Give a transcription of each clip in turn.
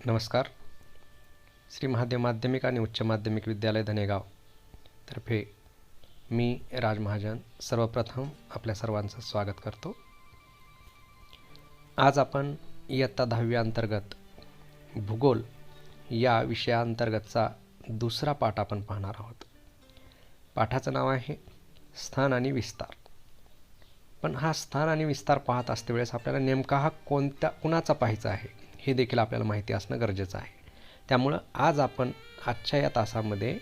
नमस्कार. श्री महादेव माध्यमिक आणि उच्च माध्यमिक विद्यालय धनेगाव तर्फे मी राज महाजन सर्वप्रथम आपल्या सर्वांचं स्वागत करतो. आज आपण इयत्ता 10वी अंतर्गत भूगोल या विषयाअंतर्गतचा दुसरा पाठ आपण पाहणार आहोत. पाठाचं नाव आहे स्थान आणि विस्तार. पण हा स्थान आणि विस्तार पाहत असते वेळेस आपल्याला नेमका हा कुणाचा पाहायचा आहे हे देखील आपल्याला माहिती असणं गरजेचं आहे. त्यामुळं आज आपण आजच्या या तासामध्ये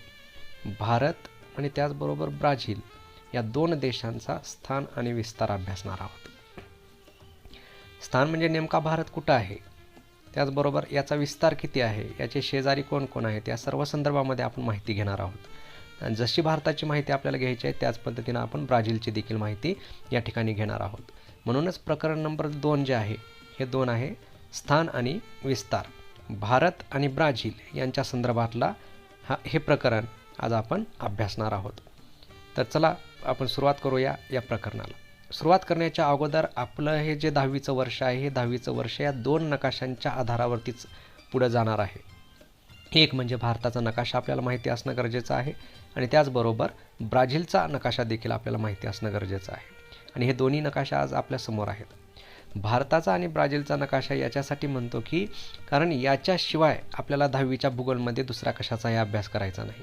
भारत आणि त्याचबरोबर ब्राझील या दोन देशांचा स्थान आणि विस्तार अभ्यासणार आहोत. स्थान म्हणजे नेमका भारत कुठं आहे, त्याचबरोबर याचा विस्तार किती आहे, याचे शेजारी कोण कोण आहेत, या सर्व संदर्भामध्ये आपण माहिती घेणार आहोत. आणि जशी भारताची माहिती आपल्याला घ्यायची आहे त्याच पद्धतीनं आपण ब्राझीलची देखील माहिती या ठिकाणी घेणार आहोत. म्हणूनच प्रकरण नंबर 2 जे आहे हे 2 आहे स्थान आणि विस्तार. भारत आणि ब्राझील यांच्या संदर्भातला हे प्रकरण आज आपण अभ्यासणार आहोत. तर चला आपण सुरुवात करूया या प्रकरणाला. सुरुवात करण्याच्या अगोदर आपलं हे जे 10वीचं वर्ष आहे हे 10वीचं वर्ष या 2 नकाशांच्या आधारावरतीच पुढे जाणार आहे. एक म्हणजे भारताचा नकाशा आपल्याला माहिती असणं गरजेचं आहे आणि त्याचबरोबर ब्राझीलचा नकाशा देखील आपल्याला माहिती असणं गरजेचं आहे. आणि हे दोन्ही नकाशा आज आपल्यासमोर आहेत. भारताचा आणि ब्राझीलचा नकाशा याच्यासाठी म्हणतो की कारण याच्याशिवाय आपल्याला 10वीच्या भूगोलमध्ये दुसरा कशाचाही अभ्यास करायचा नाही.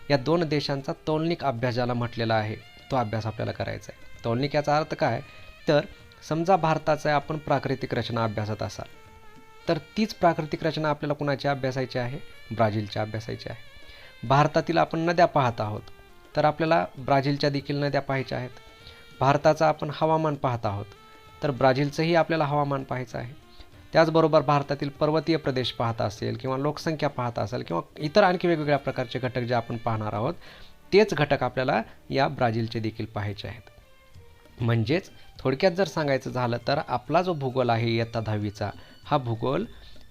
या 2 देशांचा तौलनिक अभ्यास ज्याला म्हटलेला आहे तो अभ्यास आपल्याला करायचा आहे. तौलनिक याचा अर्थ काय, तर समजा भारताचा आपण प्राकृतिक रचना अभ्यासत असाल तर तीच प्राकृतिक रचना आपल्याला कुणाची अभ्यासायची आहे, ब्राझीलच्या अभ्यासायची आहे. भारतातील आपण नद्या पाहत आहोत तर आपल्याला ब्राझीलच्या देखील नद्या पाहायच्या आहेत. भारताचा आपण हवामान पाहत आहोत तर ब्राझीलचंही आपल्याला हवामान पाहायचं आहे. त्याचबरोबर भारतातील पर्वतीय प्रदेश पाहता असेल किंवा लोकसंख्या पाहता असेल किंवा इतर आणखी वेगवेगळ्या प्रकारचे घटक जे आपण पाहणार आहोत तेच घटक आपल्याला या ब्राझीलचे देखील पाहायचे आहेत. म्हणजेच थोडक्यात जर सांगायचं झालं तर आपला जो भूगोल आहे इयत्ता 10वीचा हा भूगोल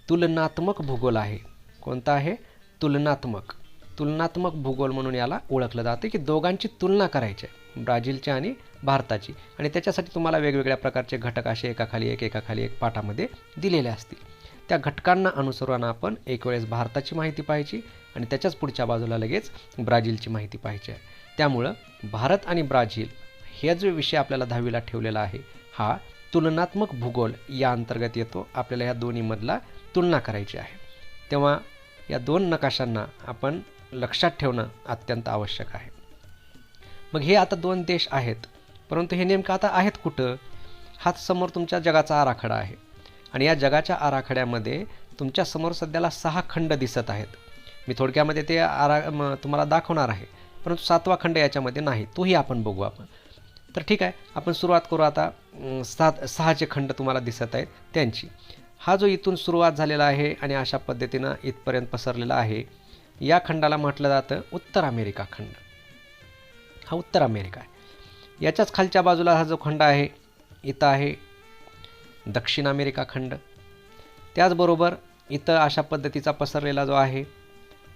तुलनात्मक भूगोल आहे. कोणता आहे, तुलनात्मक. तुलनात्मक भूगोल म्हणून याला ओळखलं जाते की दोघांची तुलना करायची आहे, ब्राझीलची आणि भारताची. आणि त्याच्यासाठी तुम्हाला वेगवेगळ्या प्रकारचे घटक असे एकाखाली एक पाठामध्ये दिलेले असतील. त्या घटकांना अनुसरून आपण एक वेळेस भारताची माहिती पाहायची आणि त्याच्याच पुढच्या बाजूला लगेच ब्राझीलची माहिती पाहायची आहे. त्यामुळं भारत आणि ब्राझील हे जो विषय आपल्याला 10वीला ठेवलेला आहे हा तुलनात्मक भूगोल या अंतर्गत येतो. आपल्याला या दोन्हीमधला तुलना करायची आहे. तेव्हा या 2 नकाशांना आपण लक्षात ठेवणं अत्यंत आवश्यक आहे. मग हे आता 2 देश आहेत, परंतु हे नेमकं आता आहेत कुठं, हा समोर तुमच्या जगाचा आराखडा आहे. आणि या जगाच्या आराखड्यामध्ये तुमच्या समोर सध्याला 6 खंड दिसत आहेत. मी थोडक्यामध्ये ते तुम्हाला दाखवणार आहे, परंतु 7वा खंड याच्यामध्ये नाही, तोही आपण बघू आपण. तर ठीक आहे, आपण सुरुवात करू आता. 6 खंड तुम्हाला दिसत आहेत त्यांची. हा जो इथून सुरुवात झालेला आहे आणि अशा पद्धतीनं इथपर्यंत पसरलेला आहे या खंडाला म्हटलं जातं उत्तर अमेरिका खंड. हा उत्तर अमेरिका आहे. याच्याच खालच्या बाजूला हा जो खंड आहे इथं आहे दक्षिण अमेरिका खंड. त्याचबरोबर इथं अशा पद्धतीचा पसरलेला जो आहे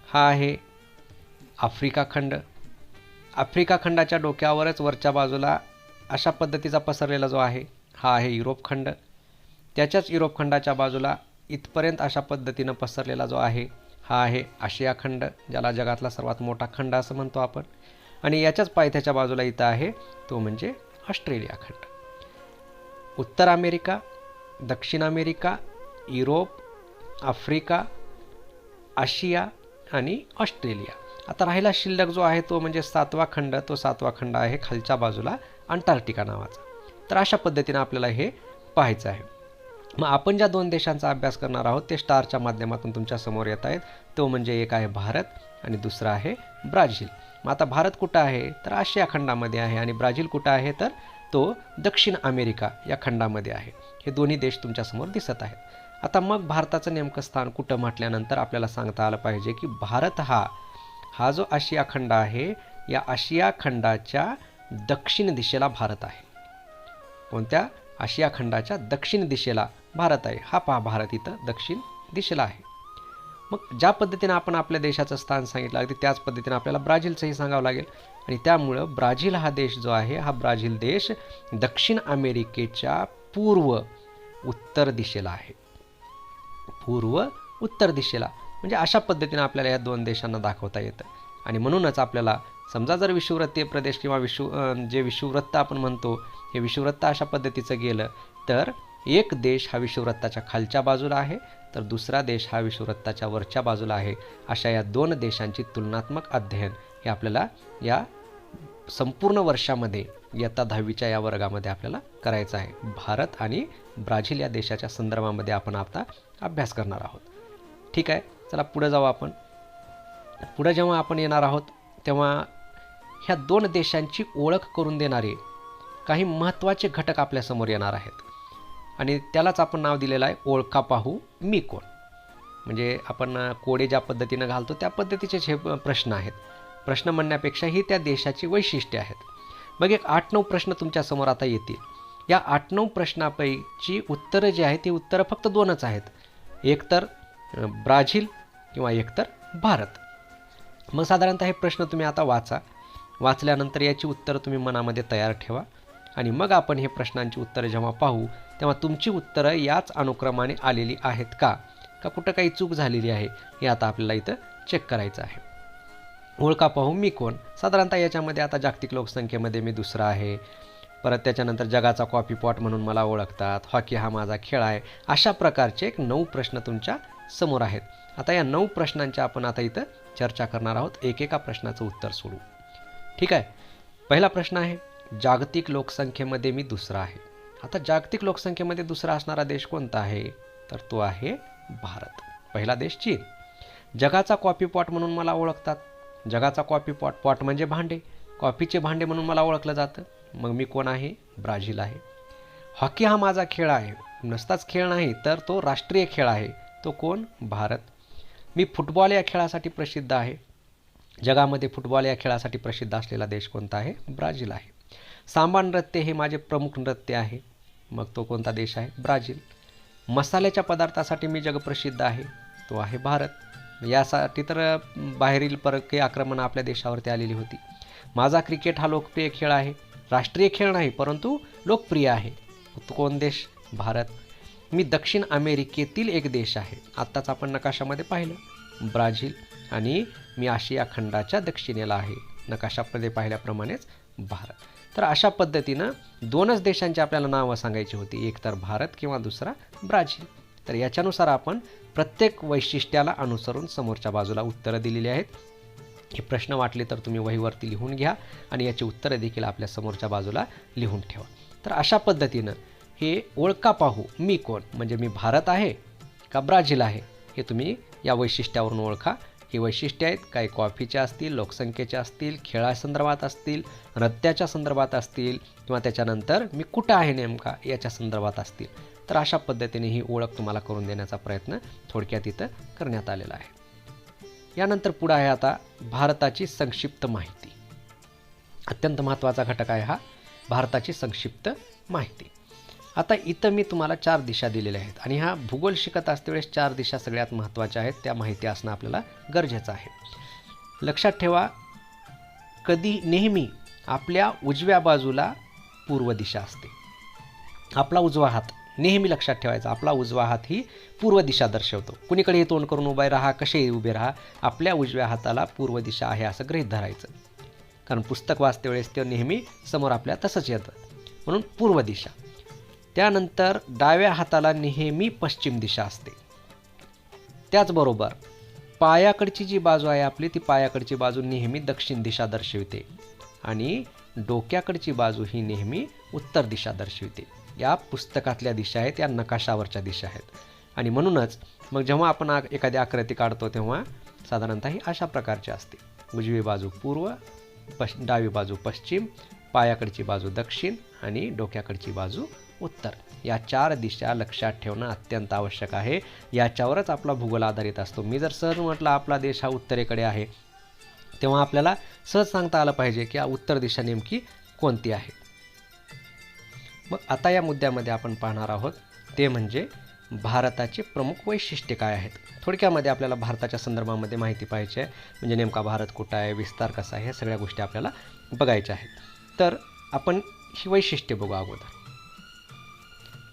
हा आहे आफ्रिका खंड. आफ्रिका खंडाच्या डोक्यावरच वरच्या बाजूला अशा पद्धतीचा पसरलेला जो आहे हा आहे युरोप खंड. त्याच्याच युरोप खंडाच्या बाजूला इथपर्यंत अशा पद्धतीनं पसरलेला जो आहे हा आहे आशिया खंड, ज्याला जगातला सर्वात मोठा खंड असं म्हणतो आपण. आणि याच्याच पायथ्याच्या बाजूला इथं आहे तो म्हणजे ऑस्ट्रेलिया खंड. उत्तर अमेरिका, दक्षिण अमेरिका, युरोप, आफ्रिका, आशिया आणि ऑस्ट्रेलिया. आता राहिला शिल्लक जो आहे तो म्हणजे 7वा खंड. तो 7वा खंड आहे खालच्या बाजूला अंटार्क्टिका नावाचा. तर अशा पद्धतीनं आपल्याला हे पाहायचं आहे. मग आपण ज्या 2 देशांचा अभ्यास करणार आहोत ते स्टारच्या माध्यमातून तुमच्या समोर येत आहेत. तो म्हणजे एक आहे भारत आणि दुसरा आहे ब्राझील. मग आता भारत कुठं आहे तर आशिया खंडामध्ये आहे आणि ब्राझील कुठं आहे तर तो दक्षिण अमेरिका या खंडामध्ये आहे. हे दोन्ही देश तुमच्यासमोर दिसत आहेत. आता मग भारताचं नेमकं स्थान कुठं म्हटल्यानंतर आपल्याला सांगता आलं पाहिजे की भारत हा जो आशिया खंड आहे या आशिया खंडाच्या दक्षिण दिशेला भारत आहे. कोणत्या, आशिया खंडाच्या दक्षिण दिशेला भारत आहे. हा पहा भारत इथं दक्षिण दिशेला आहे. मग ज्या पद्धतीनं आपण आपल्या देशाचं स्थान सांगितलं अगदी त्याच पद्धतीनं आपल्याला ब्राझीलचंही सांगावं लागेल. आणि त्यामुळं ब्राझील हा देश जो आहे हा ब्राझील देश दक्षिण अमेरिकेच्या पूर्व उत्तर दिशेला आहे. पूर्व उत्तर दिशेला. म्हणजे अशा पद्धतीने आपल्याला या दोन देशांना दाखवता येतं. आणि म्हणूनच आपल्याला समजा जर विषुववृत्तीय प्रदेश किंवा जे विषुववृत्त आपण म्हणतो हे विषुववृत्त अशा पद्धतीचं गेलं तर एक देश हा विषुववृत्ताच्या खालच्या बाजूला आहे तर दुसरा देश हा विषुववृत्ताच्या वरच्या बाजूला आहे. अशा या दोन देशांची तुलनात्मक अध्ययन हे आपल्याला या संपूर्ण वर्षामध्ये इयत्ता 10वीच्या या वर्गामध्ये आपल्याला करायचं आहे. भारत आणि ब्राझील या देशाच्या संदर्भामध्ये आपण आता अभ्यास करणार आहोत. ठीक आहे, चला पुढे जाऊ आपण. पुढे जेव्हा आपण येणार आहोत तेव्हा ह्या दोन देशांची ओळख करून देणारे काही महत्त्वाचे घटक आपल्यासमोर येणार आहेत आणि त्यालाच आपण नाव दिलेलं आहे ओळखा पाहू मी कोण. म्हणजे आपण कोडे ज्या पद्धतीनं घालतो त्या पद्धतीचेच हे प्रश्न आहेत. प्रश्न म्हणण्यापेक्षा ही त्या देशाची वैशिष्ट्ये आहेत. मग एक 8-9 प्रश्न तुमच्यासमोर आता येतील. या 8-9 प्रश्नापैकी उत्तरं जी आहेत ती उत्तरं फक्त 2च आहेत. एक तर ब्राझील किंवा एक तर भारत. मग साधारणतः हे प्रश्न तुम्ही आता वाचल्यानंतर याची उत्तरं तुम्ही मनामध्ये तयार ठेवा आणि मग आपण हे प्रश्नांची उत्तरं जेव्हा पाहू तेव्हा तुमची उत्तरं याच अनुक्रमाने आलेली आहेत का कुठं काही चूक झालेली आहे हे आता आपल्याला इथं चेक करायचं आहे. ओळखा पाहू मी कोण. साधारणतः याच्यामध्ये आता जागतिक लोकसंख्येमध्ये मी दुसरा आहे. परत त्याच्यानंतर जगाचा कॉफी पॉट म्हणून मला ओळखतात. हॉकी हा माझा खेळ आहे. अशा प्रकारचे 9 प्रश्न तुमच्या समोर आहेत. आता या 9 प्रश्नांच्या आपण आता इथं चर्चा करणार आहोत. एकेका प्रश्नाचं उत्तर सोडू. ठीक आहे. पहिला प्रश्न आहे जागतिक लोकसंख्येमध्ये मी दुसरा आहे. आता जागतिक लोकसंख्येमध्ये दुसरा असणारा देश कोणता आहे तर तो आहे भारत. पहिला देश चीन. जगाचा कॉफी पॉट म्हणून मला ओळखतात. जगाचा कॉफी पॉट म्हणजे भांडे. कॉफीचे भांडे म्हणून मला ओळखलं जातं. मग मी कोण आहे? ब्राझील आहे. हॉकी हा माझा खेळ आहे. नुसताच खेळ नाही तर तो राष्ट्रीय खेळ आहे. तो कोण? भारत. मी फुटबॉल या खेळासाठी प्रसिद्ध आहे. जगामध्ये फुटबॉल या खेळासाठी प्रसिद्ध असलेला देश कोणता आहे? ब्राझील आहे. सांबा नृत्य हे माझे प्रमुख नृत्य आहे. मग तो कोणता देश आहे? ब्राझील. मसाल्याच्या पदार्थासाठी मी जगप्रसिद्ध आहे. तो आहे भारत. यासाठी तर बाहेरील परकीय आक्रमण आपल्या देशावरती आलेली होती. माझा क्रिकेट हा लोकप्रिय खेळ आहे. राष्ट्रीय खेळ नाही परंतु लोकप्रिय आहे. तो कोण देश? भारत. मी दक्षिण अमेरिकेतील एक देश आहे. आत्ताच आपण नकाशामध्ये पाहिलं ब्राझील. आणि मी आशिया खंडाच्या दक्षिणेला आहे. नकाशामध्ये पाहिल्याप्रमाणेच भारत. तर अशा पद्धतीनं 2च देशांची आपल्याला नावं सांगायची होती. एक तर भारत किंवा दुसरा ब्राझील. तर याच्यानुसार आपण प्रत्येक वैशिष्ट्याला अनुसरून समोरच्या बाजूला उत्तरं दिलेली आहेत. हे प्रश्न वाटले तर तुम्ही वहीवरती लिहून घ्या आणि याची उत्तरं देखील आपल्या समोरच्या बाजूला लिहून ठेवा. तर अशा पद्धतीनं हे ओळखा पाहू मी कोण म्हणजे मी भारत आहे का ब्राझील आहे हे तुम्ही या वैशिष्ट्यावरून ओळखा. ही वैशिष्ट्ये आहेत काही कॉफीच्या असतील, लोकसंख्येच्या असतील, खेळासंदर्भात असतील, नृत्याच्या संदर्भात असतील किंवा त्याच्यानंतर मी कुठं आहे नेमका याच्या संदर्भात असतील. तर अशा पद्धतीने ही ओळख तुम्हाला करून देण्याचा प्रयत्न थोडक्यात इथं करण्यात आलेला आहे. यानंतर पुढे आहे आता भारताची संक्षिप्त माहिती. अत्यंत महत्त्वाचा घटक आहे हा भारताची संक्षिप्त माहिती. आता इथं मी तुम्हाला 4 दिशा दिलेल्या आहेत आणि हा भूगोल शिकत असतेवेळेस 4 दिशा सगळ्यात महत्त्वाच्या आहेत. त्या माहिती असणं आपल्याला गरजेचं आहे. लक्षात ठेवा नेहमी आपल्या उजव्या बाजूला पूर्व दिशा असते. आपला उजवा हात नेहमी लक्षात ठेवायचा. आपला उजवा हात ही पूर्व दिशा दर्शवतो. कुणीकडेही तोंड करून उभे राहा, कसेही उभे राहा, आपल्या उजव्या हाताला पूर्व दिशा आहे असं गृहीत धरायचं. कारण पुस्तक वाचते वेळेस ते नेहमी समोर आपल्या तसंच येतं. म्हणून पूर्व दिशा. त्यानंतर डाव्या हाताला नेहमी पश्चिम दिशा असते. त्याचबरोबर पायाकडची जी बाजू आहे आपली ती पायाकडची बाजू नेहमी दक्षिण दिशा दर्शविते आणि डोक्याकडची बाजू ही नेहमी उत्तर दिशा दर्शविते. या पुस्तकातल्या दिशा आहेत, या नकाशावरच्या दिशा आहेत. आणि म्हणूनच मग जेव्हा आपण एखादी आकृती काढतो तेव्हा साधारणतः ही अशा प्रकारची असते. उजवी बाजू पूर्व, डावी बाजू पश्चिम, पायाकडची बाजू दक्षिण आणि डोक्याकडची बाजू उत्तर. या 4 दिशा लक्षात ठेवणं अत्यंत आवश्यक आहे. याच्यावरच आपला भूगोल आधारित असतो. मी जर सहज म्हटलं आपला देश हा उत्तरेकडे आहे तेव्हा आपल्याला सहज सांगता आलं पाहिजे की उत्तर दिशा नेमकी कोणती आहे. मग आता या मुद्द्यामध्ये आपण पाहणार आहोत ते म्हणजे भारताचे प्रमुख वैशिष्ट्ये काय आहेत. थोडक्यामध्ये आपल्याला भारताच्या संदर्भामध्ये माहिती पाहिजे आहे. म्हणजे नेमका भारत कुठं आहे, विस्तार कसा आहे, ह्या सगळ्या गोष्टी आपल्याला बघायच्या आहेत. तर आपण ही वैशिष्ट्ये बघू अगोदर.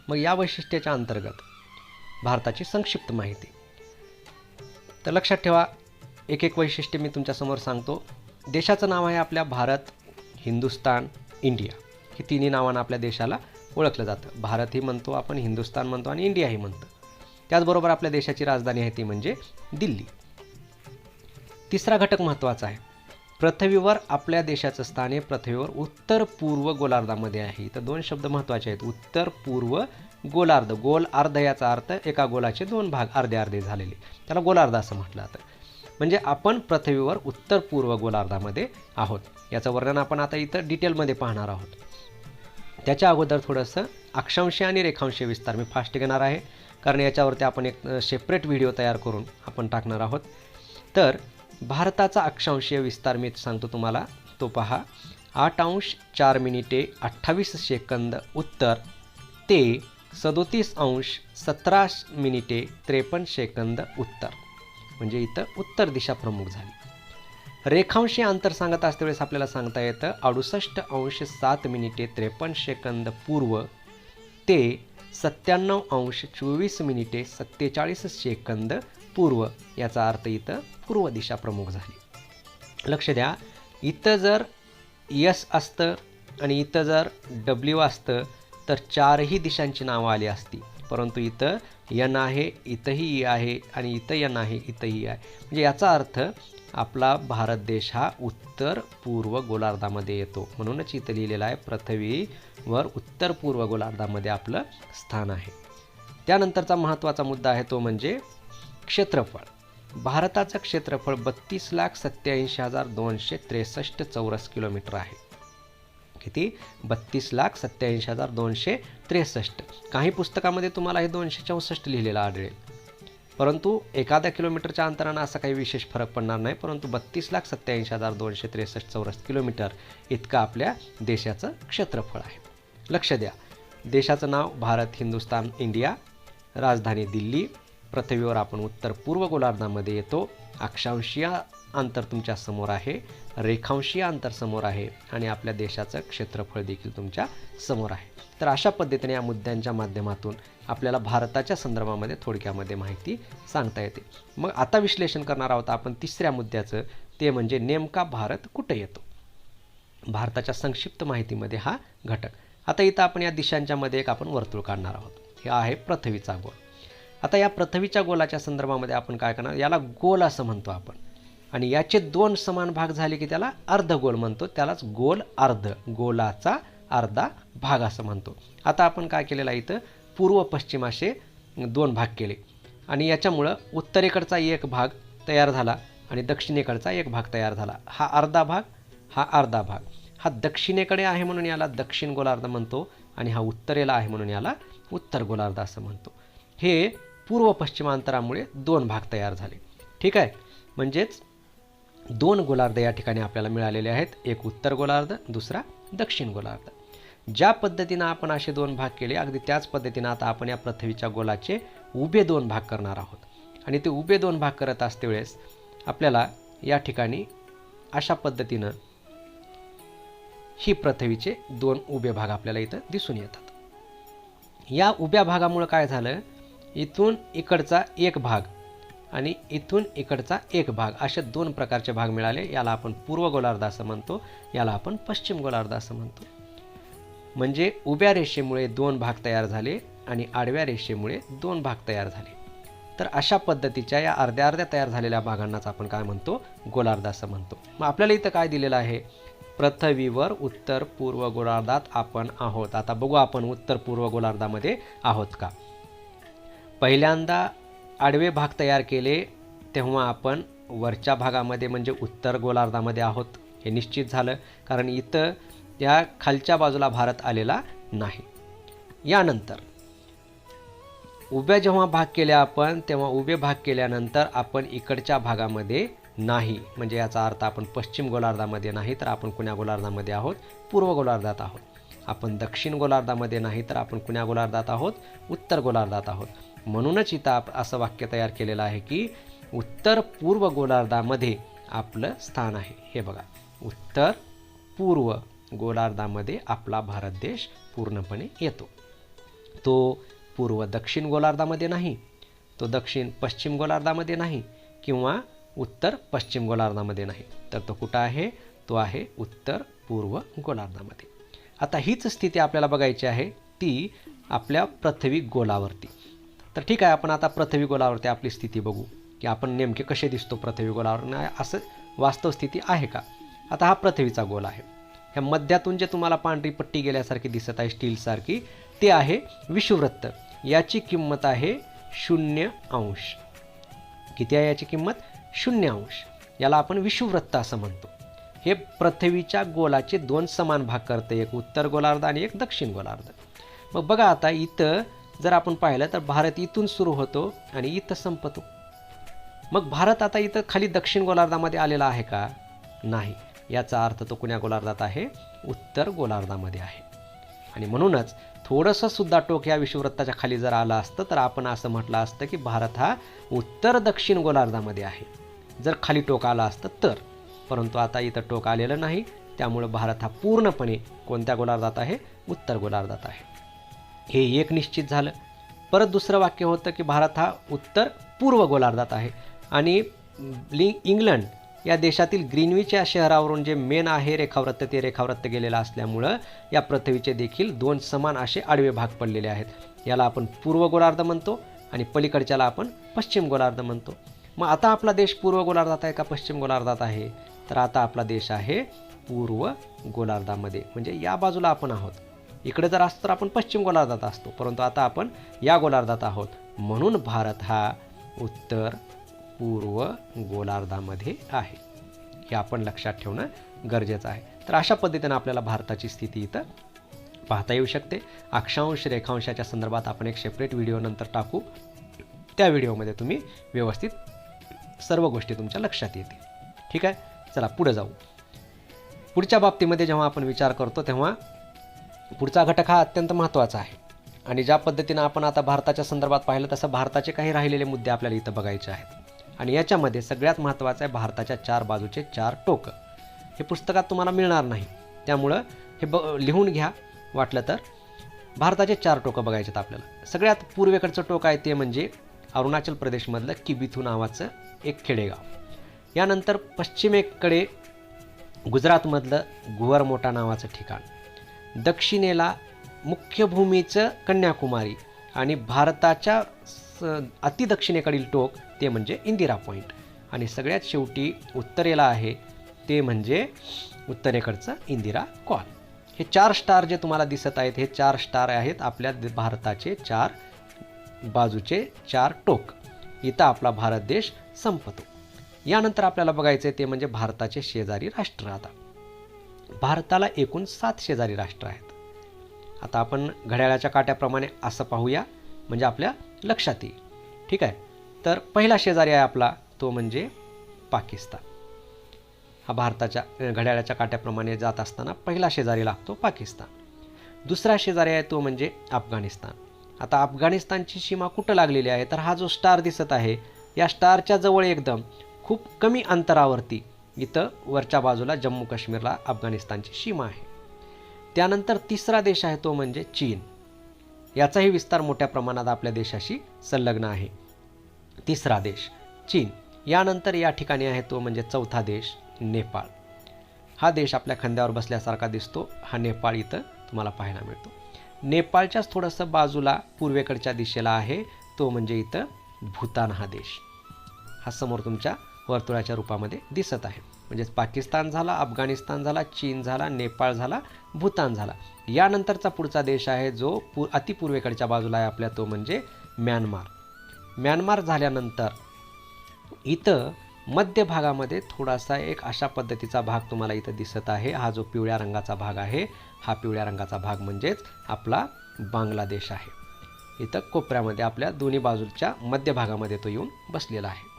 मग या वैशिष्ट्याच्या अंतर्गत भारताची संक्षिप्त माहिती. तर लक्षात ठेवा, एक एक वैशिष्ट्य मी तुमच्यासमोर सांगतो. देशाचं नाव आहे आपल्या भारत, हिंदुस्तान, इंडिया. ही तिन्ही नावानं आपल्या देशाला ओळखलं जातं. भारतही म्हणतो आपण, हिंदुस्तान म्हणतो आणि इंडियाही म्हणतो. त्याचबरोबर आपल्या देशाची राजधानी आहे ती म्हणजे दिल्ली. तिसरा घटक महत्त्वाचा आहे. पृथ्वीवर आपल्या देशाचं स्थान हे पृथ्वीवर उत्तर पूर्व गोलार्धामध्ये आहे. तर दोन शब्द महत्त्वाचे आहेत. उत्तर पूर्व गोलार्ध. गोल अर्ध याचा अर्थ एका गोलाचे दोन भाग अर्धे अर्धे झालेले, त्याला गोलार्ध असं म्हटलं जातं. म्हणजे आपण पृथ्वीवर उत्तर पूर्व गोलार्धामध्ये आहोत. याचं वर्णन आपण आता इथं डिटेलमध्ये पाहणार आहोत. त्याच्या अगोदर थोडंसं अक्षांशीय आणि रेखांशीय विस्तार मी फास्ट घेणार आहे, कारण याच्यावरती आपण एक सेपरेट व्हिडिओ तयार करून आपण टाकणार आहोत. तर भारताचा अक्षांशीय विस्तार मी सांगतो तुम्हाला, तो पहा. 8:04:28 उत्तर ते 37:17:53 उत्तर. म्हणजे इथं उत्तर दिशा प्रमुख झाली. रेखांशीय अंतर सांगत असते वेळेस आपल्याला सांगता येतं 68:07:53 पूर्व ते 97:24:47 पूर्व. याचा अर्थ इथं पूर्व दिशा प्रमुख झाली. लक्ष द्या, इथं जर यस असतं आणि इथं जर डब्ल्यू असतं तर चारही दिशांची नावं आली असती, परंतु इथं यन आहे, इथंही ई आहे आणि इथं यन आहे, इथंही आहे. म्हणजे याचा अर्थ आपला भारत देश हा उत्तर पूर्व गोलार्धामध्ये येतो. म्हणूनच इथं लिहिलेलं आहे पृथ्वीवर उत्तर पूर्व गोलार्धामध्ये आपलं स्थान आहे. त्यानंतरचा महत्त्वाचा मुद्दा आहे तो म्हणजे क्षेत्रफळ. भारताचं क्षेत्रफळ 32,87,263 चौरस किलोमीटर आहे. किती? 32,87,263. काही पुस्तकामध्ये तुम्हाला हे 264 लिहिलेलं आढळेल, परंतु एखाद्या किलोमीटरच्या अंतरानं असा काही विशेष फरक पडणार नाही. परंतु 32,87,263 चौरस किलोमीटर इतकं आपल्या देशाचं क्षेत्रफळ आहे. लक्ष द्या, देशाचं नाव भारत, हिंदुस्तान, इंडिया, राजधानी दिल्ली. पृथ्वीवर आपण उत्तर पूर्व गोलार्धामध्ये येतो. अक्षांशीय अंतर तुमच्या समोर आहे, रेखांशीय अंतर समोर आहे आणि आपल्या देशाचं क्षेत्रफळ देखील तुमच्या समोर आहे. तर अशा पद्धतीने या मुद्द्यांच्या माध्यमातून आपल्याला भारताच्या संदर्भामध्ये थोडक्यामध्ये माहिती सांगता येते. मग आता विश्लेषण करणार आहोत आपण तिसऱ्या मुद्द्याचं, ते म्हणजे नेमका भारत कुठे येतो. भारताच्या संक्षिप्त माहितीमध्ये हा घटक. आता इथं आपण या दिशांच्या मध्ये एक आपण वर्तुळ काढणार आहोत. हे आहे पृथ्वीचा गोल. आता या पृथ्वीच्या गोलाच्या संदर्भामध्ये आपण काय करणार, याला गोल असं म्हणतो आपण, आणि याचे दोन समान भाग झाले की त्याला अर्धगोल म्हणतो. त्यालाच गोल अर्ध, गोलाचा अर्धा भाग असं म्हणतो. आता आपण काय केलेलं आहे, इथं पूर्व पश्चिम असे दोन भाग केले आणि याच्यामुळं उत्तरेकडचा एक भाग तयार झाला आणि दक्षिणेकडचा एक भाग तयार झाला. हा अर्धा भाग, हा अर्धा भाग. हा दक्षिणेकडे आहे म्हणून याला दक्षिण गोलार्ध म्हणतो आणि हा उत्तरेला आहे म्हणून याला उत्तर गोलार्ध असं म्हणतो. हे पूर्व पश्चिम अंतरामुळे दोन भाग तयार झाले. ठीक आहे, म्हणजेच दोन गोलार्ध या ठिकाणी आपल्याला मिळालेले आहेत. एक उत्तर गोलार्ध, दुसरा दक्षिण गोलार्ध. ज्या पद्धतीनं आपण असे दोन भाग केले, अगदी त्याच पद्धतीनं आता आपण या पृथ्वीच्या गोलाचे उभे दोन भाग करणार आहोत. आणि ते उभे दोन भाग करत असते वेळेस आपल्याला या ठिकाणी अशा पद्धतीनं ही पृथ्वीचे दोन उभे भाग आपल्याला इथं दिसून येतात. या उभ्या भागामुळे काय झालं, इथून इकडचा एक भाग आणि इथून इकडचा एक भाग असे दोन प्रकारचे भाग मिळाले. याला आपण पूर्व गोलार्ध असं म्हणतो, याला आपण पश्चिम गोलार्ध असं म्हणतो. म्हणजे उभ्या रेषेमुळे दोन भाग तयार झाले आणि आडव्या रेषेमुळे दोन भाग तयार झाले. तर अशा पद्धतीच्या या अर्ध्या अर्ध्या तयार झालेल्या भागांनाच आपण काय म्हणतो, गोलार्ध असं म्हणतो. मग आपल्याला इथं काय दिलेलं आहे, पृथ्वीवर उत्तर पूर्व गोलार्धात आपण आहोत. आता बघू आपण उत्तर पूर्व गोलार्धामध्ये आहोत का. पहिल्यांदा आडवे भाग तयार केले तेव्हा आपण वरच्या भागामध्ये म्हणजे उत्तर गोलार्धामध्ये आहोत हे निश्चित झालं, कारण इथं त्या खालच्या बाजूला भारत आलेला नाही. यानंतर उभ्या जेव्हा भाग केले आपण, तेव्हा उभे भाग केल्यानंतर आपण इकडच्या भागामध्ये नाही, म्हणजे याचा अर्थ आपण पश्चिम गोलार्धामध्ये नाही तर आपण कुण्या गोलार्धामध्ये आहोत, पूर्व गोलार्धात आहोत. आपण दक्षिण गोलार्धामध्ये नाही तर आपण कुण्या गोलार्धात आहोत, उत्तर गोलार्धात आहोत. म्हणूनच इथं असं वाक्य तयार केलेलं आहे की उत्तर पूर्व गोलार्धामध्ये आपलं स्थान आहे. हे बघा, उत्तर पूर्व गोलार्धामध्ये आपला भारत देश पूर्णपणे येतो. तो पूर्व दक्षिण गोलार्धामध्ये नाही, तो दक्षिण पश्चिम गोलार्धामध्ये नाही, किंवा उत्तर पश्चिम गोलार्धामध्ये नाही. तर तो कुठं आहे? तो आहे उत्तर पूर्व गोलार्धामध्ये. आता हीच स्थिती आपल्याला बघायची आहे ती आपल्या पृथ्वी गोलावरती. तर ठीक आहे, आपण आता पृथ्वी गोलावरती आपली स्थिती बघू की आपण नेमके कसे दिसतो पृथ्वी गोलावर, असं वास्तव स्थिती आहे का. आता हा पृथ्वीचा गोल आहे. ह्या मध्यातून जे तुम्हाला पांढरी पट्टी गेल्यासारखी दिसत आहे स्टीलसारखी, ते आहे विषुववृत्त. याची किंमत आहे 0°. किती आहे याची किंमत? 0°. याला आपण विषुववृत्त असं म्हणतो. हे पृथ्वीच्या गोलाचे 2 समान भाग करते, एक उत्तर गोलार्ध आणि एक दक्षिण गोलार्ध. मग बघा आता इथं जर आपण पाहिलं तर भारत इथून सुरू होतो आणि इथं संपतो. मग भारत आता इथं खाली दक्षिण गोलार्धामध्ये आलेला आहे का? नाही. याचा अर्थ तो कुण्या गोलार्धात आहे? उत्तर गोलार्धामध्ये आहे. आणि म्हणूनच थोडंसं सुद्धा टोक या विषुववृत्ताच्या खाली जर आलं असतं तर आपण असं म्हटलं असतं की भारत हा उत्तर दक्षिण गोलार्धामध्ये आहे, जर खाली टोक आलं असतं तर. परंतु आता इथं टोक आलेलं नाही, त्यामुळे भारत हा पूर्णपणे कोणत्या गोलार्धात आहे? उत्तर गोलार्धात आहे. हे एक निश्चित झालं. परत दुसरं वाक्य होतं की भारत हा उत्तर पूर्व गोलार्धात आहे. आणि इंग्लंड या देशातील ग्रीनविच या शहरावरून जे मेन आहे रेखावृत्त, ते रेखावृत्त गेलेलं असल्यामुळं या पृथ्वीचे देखील 2 समान असे आडवे भाग पडलेले आहेत. याला आपण पूर्व गोलार्ध म्हणतो आणि पलीकडच्याला आपण पश्चिम गोलार्ध म्हणतो. मग आता आपला देश पूर्व गोलार्धात आहे का पश्चिम गोलार्धात आहे? तर आता आपला देश आहे पूर्व गोलार्धामध्ये, म्हणजे या बाजूला आपण आहोत. इकडे जर असतो तर आपण पश्चिम गोलार्धात असतो, परंतु आता आपण या गोलार्धात आहोत. म्हणून भारत हा उत्तर पूर्व गोलार्धामध्ये आहे. हे आपण लक्षात ठेवणं गरजेचं आहे. तर अशा पद्धतीने आपल्याला भारताची स्थिती इथं पाहता येऊ शकते. अक्षांश रेखांशाच्या संदर्भात आपण एक सेपरेट व्हिडिओ नंतर टाकू. त्या व्हिडिओमध्ये तुम्ही व्यवस्थित सर्व गोष्टी तुमच्या लक्षात येतील. ठीक आहे, चला पुढे जाऊ. पुढच्या बाबतीमध्ये जेव्हा आपण विचार करतो तेव्हा पुढचा घटक हा अत्यंत महत्त्वाचा आहे. आणि ज्या पद्धतीनं आपण आता भारताच्या संदर्भात पाहिलं तसं भारताचे काही राहिलेले मुद्दे आपल्याला इथं बघायचे आहेत. आणि याच्यामध्ये सगळ्यात महत्त्वाचं आहे भारताच्या 4 बाजूचे 4 टोकं. हे पुस्तकात तुम्हाला मिळणार नाही, त्यामुळं हे लिहून घ्या वाटलं तर. भारताचे 4 टोकं बघायचे आहेत आपल्याला. सगळ्यात पूर्वेकडचं टोक आहे ते म्हणजे अरुणाचल प्रदेशमधलं किबिथू नावाचं एक खेडेगाव. यानंतर पश्चिमेकडे गुजरातमधलं गुवरमोटा नावाचं ठिकाण. दक्षिणेला मुख्य भूमीचं कन्याकुमारी आणि भारताच्या अतिदक्षिणेकडील टोक ते म्हणजे इंदिरा पॉईंट. आणि सगळ्यात शेवटी उत्तरेला आहे ते म्हणजे उत्तरेकडचं इंदिरा कॉल. हे 4 स्टार जे तुम्हाला दिसत आहेत हे 4 स्टार आहेत आपल्या भारताचे 4 बाजूचे 4 टोक. इथं आपला भारत देश संपतो. यानंतर आपल्याला बघायचं आहे ते म्हणजे भारताचे शेजारी राष्ट्र. आता भारताला एकूण 7 शेजारी राष्ट्र आहेत. आता आपण घड्याळाच्या काट्याप्रमाणे असं पाहूया म्हणजे आपल्या लक्षात येईल. ठीक आहे, तर पहिला शेजारी आहे आपला तो म्हणजे पाकिस्तान. हा भारताच्या घड्याळाच्या काट्याप्रमाणे जात असताना पहिला शेजारी लागतो पाकिस्तान. दुसरा शेजारी आहे तो म्हणजे अफगाणिस्तान. आता अफगाणिस्तानची सीमा कुठं लागलेली आहे तर हा जो स्टार दिसत आहे या स्टारच्या जवळ एकदम खूप कमी अंतरावरती इथं वरच्या बाजूला जम्मू काश्मीरला अफगाणिस्तानची सीमा आहे. त्यानंतर तिसरा देश आहे तो म्हणजे चीन. याचाही विस्तार मोठ्या प्रमाणात आपल्या देशाशी संलग्न आहे. तिसरा देश चीन. यानंतर या ठिकाणी आहे तो म्हणजे चौथा देश नेपाळ. हा देश आपल्या खांद्यावर बसल्यासारखा दिसतो. हा नेपाळ इथं तुम्हाला पाहायला मिळतो. नेपाळच्याच थोडंसं बाजूला पूर्वेकडच्या दिशेला आहे तो म्हणजे इथं भूतान हा देश. हा समोर तुमच्या वर्तुळाच्या रूपामध्ये दिसत आहे. म्हणजेच पाकिस्तान झाला, अफगाणिस्तान झाला, चीन झाला, नेपाळ झाला, भूतान झाला. यानंतरचा पुढचा देश आहे जो अतिपूर्वेकडच्या बाजूला आहे आपल्या तो म्हणजे म्यानमार. म्यानमार झाल्यानंतर इथं मध्य भागामध्ये थोडासा एक अशा पद्धतीचा भाग तुम्हाला इथं दिसत आहे. हा जो पिवळ्या रंगाचा भाग आहे हा पिवळ्या रंगाचा भाग म्हणजेच आपला बांगलादेश आहे. इथं कोपऱ्यामध्ये आपल्या दोन्ही बाजूच्या मध्य भागामध्ये तो येऊन बसलेला आहे.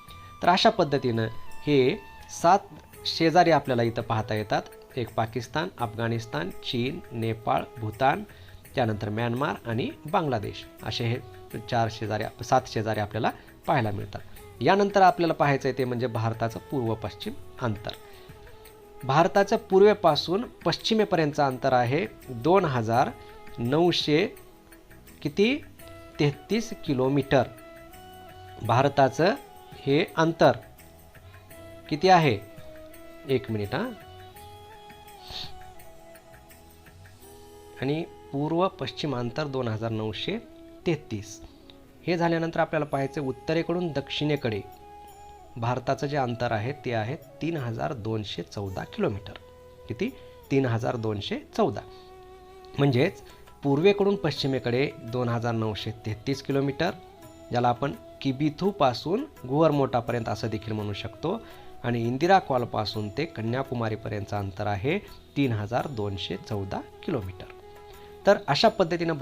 तर अशा पद्धतीनं हे 7 शेजारी आपल्याला इथं पाहता येतात. एक पाकिस्तान, अफगाणिस्तान, चीन, नेपाळ, भूतान, त्यानंतर म्यानमार आणि बांगलादेश असे हे 7 शेजारी आपल्याला पाहायला मिळतात. यानंतर आपल्याला पाहायचं आहे ते म्हणजे भारताचं पूर्व पश्चिम अंतर. भारताचं पूर्वेपासून पश्चिमेपर्यंतचं अंतर आहे 2933 किलोमीटर. भारताचं हे अंतर किती आहे? 1 मिनिट हां. आणि पूर्व पश्चिम अंतर 2933. हे झाल्यानंतर आपल्याला पाहायचं उत्तरेकडून दक्षिणेकडे भारताचं जे अंतर आहे ते आहे 3214 किलोमीटर. किती? 3214. म्हणजेच पूर्वेकडून पश्चिमेकडे 2933 किलोमीटर, ज्याला आपण किबिथूपासून गुवरमोटापर्यंत असं देखील म्हणू शकतो. आणि इंदिरा कॉलपासून ते कन्याकुमारीपर्यंतचं अंतर आहे 3214 किलोमीटर. तर अशा पद्धतीनं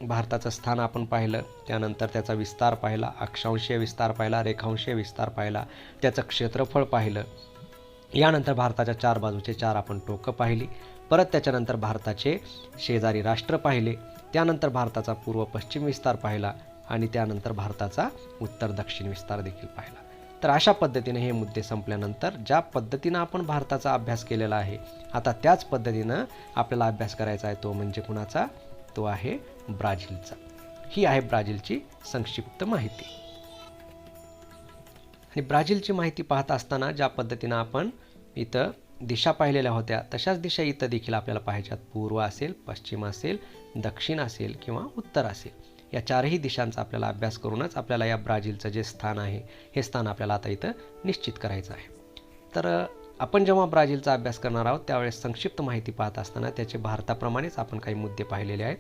भारताचं स्थान आपण पाहिलं, त्यानंतर त्याचा विस्तार पाहिला, अक्षांशीय विस्तार पाहिला, रेखांशीय विस्तार पाहिला, त्याचं क्षेत्रफळ पाहिलं. यानंतर भारताच्या 4 बाजूचे 4 आपण टोकं पाहिली. परत त्याच्यानंतर भारताचे शेजारी राष्ट्र पाहिले, त्यानंतर भारताचा पूर्व पश्चिम विस्तार पाहिला आणि त्यानंतर भारताचा उत्तर दक्षिण विस्तार देखील पाहिला. तर अशा पद्धतीने हे मुद्दे संपल्यानंतर ज्या पद्धतीनं आपण भारताचा अभ्यास केलेला आहे, आता त्याच पद्धतीनं आपल्याला अभ्यास करायचा आहे. तो म्हणजे कुणाचा? तो आहे ब्राझीलचा. ही आहे ब्राझीलची संक्षिप्त माहिती. आणि ब्राझीलची माहिती पाहत असताना ज्या पद्धतीनं आपण इथं दिशा पाहिलेल्या होत्या, तशाच दिशा इथं देखील आपल्याला पाहायच्यात. पूर्व असेल, पश्चिम असेल, दक्षिण असेल किंवा उत्तर असेल. या 4ही दिशांचा आपल्याला अभ्यास करूनच आपल्याला या ब्राझीलचं जे स्थान आहे, हे स्थान आपल्याला आता इथं निश्चित करायचं आहे. तर आपण जेव्हा ब्राझीलचा अभ्यास करणार आहोत त्यावेळेस संक्षिप्त माहिती पाहत असताना त्याचे भारताप्रमाणेच आपण काही मुद्दे पाहिलेले आहेत.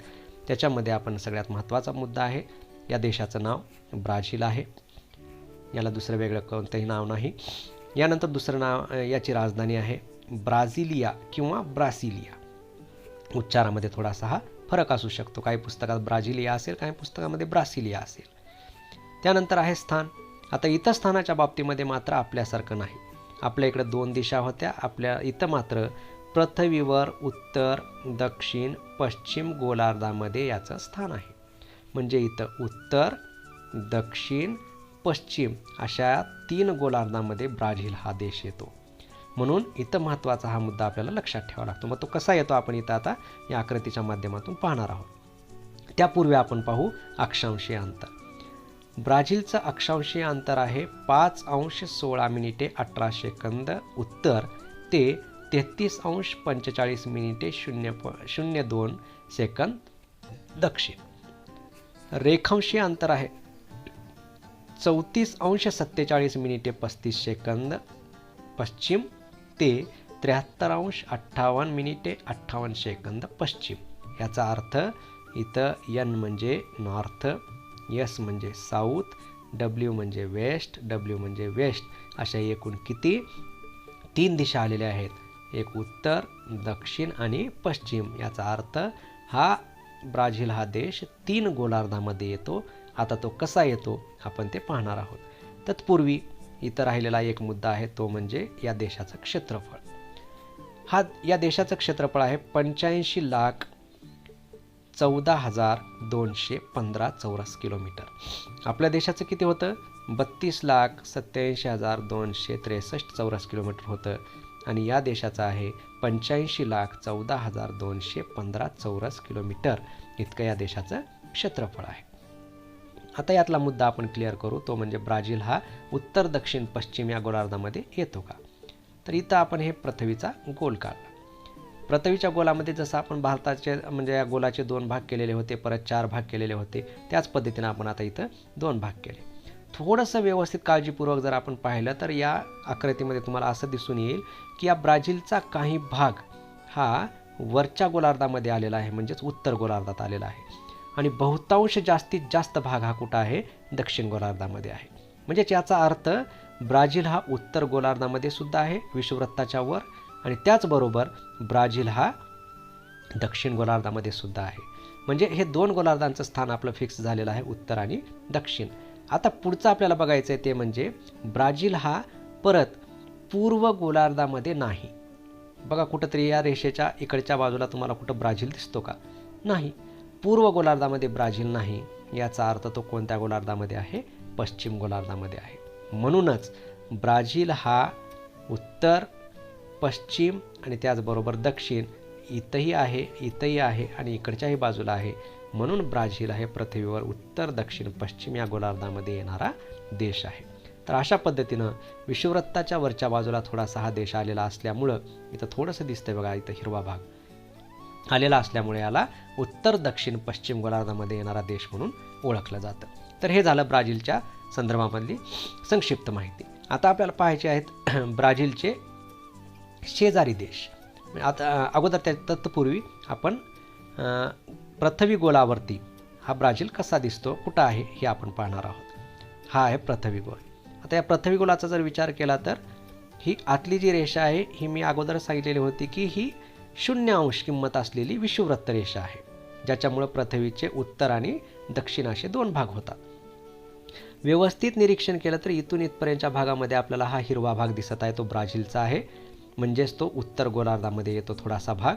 त्याच्यामध्ये आपण सगळ्यात महत्त्वाचा मुद्दा आहे, या देशाचं नाव ब्राझील आहे. याला दुसरं वेगळं कोणतंही नाव नाही. यानंतर दुसरं नाव, याची राजधानी आहे ब्राझिलिया किंवा ब्रासिलिया. उच्चारामध्ये थोडासा हा फरक असू शकतो. काही पुस्तकात ब्राझिलिया असेल, काही पुस्तकामध्ये ब्रासिलिया असेल. त्यानंतर आहे स्थान. आता इथं स्थानाच्या बाबतीमध्ये मात्र आपल्यासारखं नाही. आपल्या इकडे 2 दिशा होत्या, आपल्या इथं मात्र पृथ्वीवर उत्तर, दक्षिण, पश्चिम गोलार्धामध्ये याचं स्थान आहे. म्हणजे इथं उत्तर, दक्षिण, पश्चिम अशा 3 गोलार्धामध्ये ब्राझील हा देश येतो. म्हणून इथं महत्त्वाचा हा मुद्दा आपल्याला लक्षात ठेवावा लागतो. मग तो कसा येतो आपण इथं आता या आकृतीच्या माध्यमातून पाहणार आहोत. त्यापूर्वी आपण पाहू अक्षांशीय अंतर. ब्राझीलचं अक्षांशीय अंतर आहे 5°16'18" उत्तर ते 33°45'02" दक्षिण. रेखांशीय अंतर आहे 34°47'35" पश्चिम ते 73°58'58" पश्चिम. याचा अर्थ इथं N म्हणजे नॉर्थ, S म्हणजे साऊथ, W म्हणजे वेस्ट, W म्हणजे वेस्ट, अशा एकूण किती 3 दिशा आलेल्या आहेत. एक उत्तर, दक्षिण आणि पश्चिम. याचा अर्थ हा ब्राझील हा देश 3 गोलार्धामध्ये येतो. आता तो कसा येतो आपण ते पाहणार आहोत. तत्पूर्वी इथं राहिलेला एक मुद्दा आहे, तो म्हणजे या देशाचं क्षेत्रफळ. या देशाचं क्षेत्रफळ आहे 85,14,215 चौरस किलोमीटर. आपल्या देशाचं किती होतं? 32,87,263 चौरस किलोमीटर होतं. आणि या देशाचं आहे 85,14,215 चौरस किलोमीटर इतकं या देशाचं क्षेत्रफळ आहे. आता यातला मुद्दा आपण क्लिअर करू, तो म्हणजे ब्राझील हा उत्तर, दक्षिण, पश्चिम या गोलार्धामध्ये येतो का? तर इथं आपण हे पृथ्वीचा गोल काढला. पृथ्वीच्या गोलामध्ये जसं आपण भारताचे म्हणजे या गोलाचे 2 भाग केलेले होते, परत 4 भाग केलेले होते, त्याच पद्धतीनं आपण आता इथं 2 भाग केले. थोडंसं व्यवस्थित काळजीपूर्वक जर आपण पाहिलं तर या आकृतीमध्ये तुम्हाला असं दिसून येईल की या ब्राझीलचा काही भाग हा वरच्या गोलार्धामध्ये आलेला आहे, म्हणजेच उत्तर गोलार्धात आलेला आहे. आणि बहुतांश जास्तीत जास्त भाग हा कुठं आहे? दक्षिण गोलार्धामध्ये आहे. म्हणजेच याचा अर्थ ब्राझील हा उत्तर गोलार्धामध्ये सुद्धा आहे विषुववृत्ताच्या वर, आणि त्याचबरोबर ब्राझील हा दक्षिण गोलार्धामध्ये सुद्धा आहे. म्हणजे हे 2 गोलार्धांचं स्थान आपलं फिक्स झालेलं आहे, उत्तर आणि दक्षिण. आता पुढचं आपल्याला बघायचं आहे ते म्हणजे ब्राझील हा परत पूर्व गोलार्धामध्ये नाही. बघा कुठंतरी या रेषेच्या इकडच्या बाजूला तुम्हाला कुठं ब्राझील दिसतो का? नाही. पूर्व गोलार्धामध्ये ब्राझील नाही. याचा अर्थ तो कोणत्या गोलार्धामध्ये आहे? पश्चिम गोलार्धामध्ये आहे. म्हणूनच ब्राझील हा उत्तर, पश्चिम आणि त्याचबरोबर दक्षिण इथंही आहे, इथंही आहे आणि इकडच्याही बाजूला आहे. म्हणून ब्राझील हे पृथ्वीवर उत्तर, दक्षिण, पश्चिम या गोलार्धामध्ये येणारा देश आहे. तर अशा पद्धतीनं विषुववृत्ताच्या वरच्या बाजूला थोडासा हा देश आलेला असल्यामुळं इथं थोडंसं दिसतंय बघा, इथं हिरवा भाग आलेला असल्यामुळे याला उत्तर दक्षिण पश्चिम गोलार्धामध्ये येणारा देश म्हणून ओळखलं जातं. तर हे झालं ब्राझीलच्या संदर्भामधली संक्षिप्त माहिती. आता आपल्याला पाहायचे आहेत ब्राझीलचे शेजारी देश. आता अगोदर त्या तत्पूर्वी आपण पृथ्वी गोलावरती हा ब्राझील कसा दिसतो, कुठं आहे हे आपण पाहणार आहोत. हा आहे पृथ्वी गोल. आता या पृथ्वी गोलाचा जर विचार केला तर ही आतली जी रेषा आहे ही मी अगोदर सांगितलेली होती की ही 0° किंमत असलेली विषुववृत्त रेषा आहे, ज्याच्यामुळे पृथ्वीचे उत्तर आणि दक्षिण असे 2 भाग होतात. व्यवस्थित निरीक्षण केलं तर इथून इथपर्यंतच्या भागामध्ये आपल्याला हा हिरवा भाग दिसत आहे, तो ब्राझीलचा आहे, म्हणजेच तो उत्तर गोलार्धामध्ये येतो थोडासा भाग.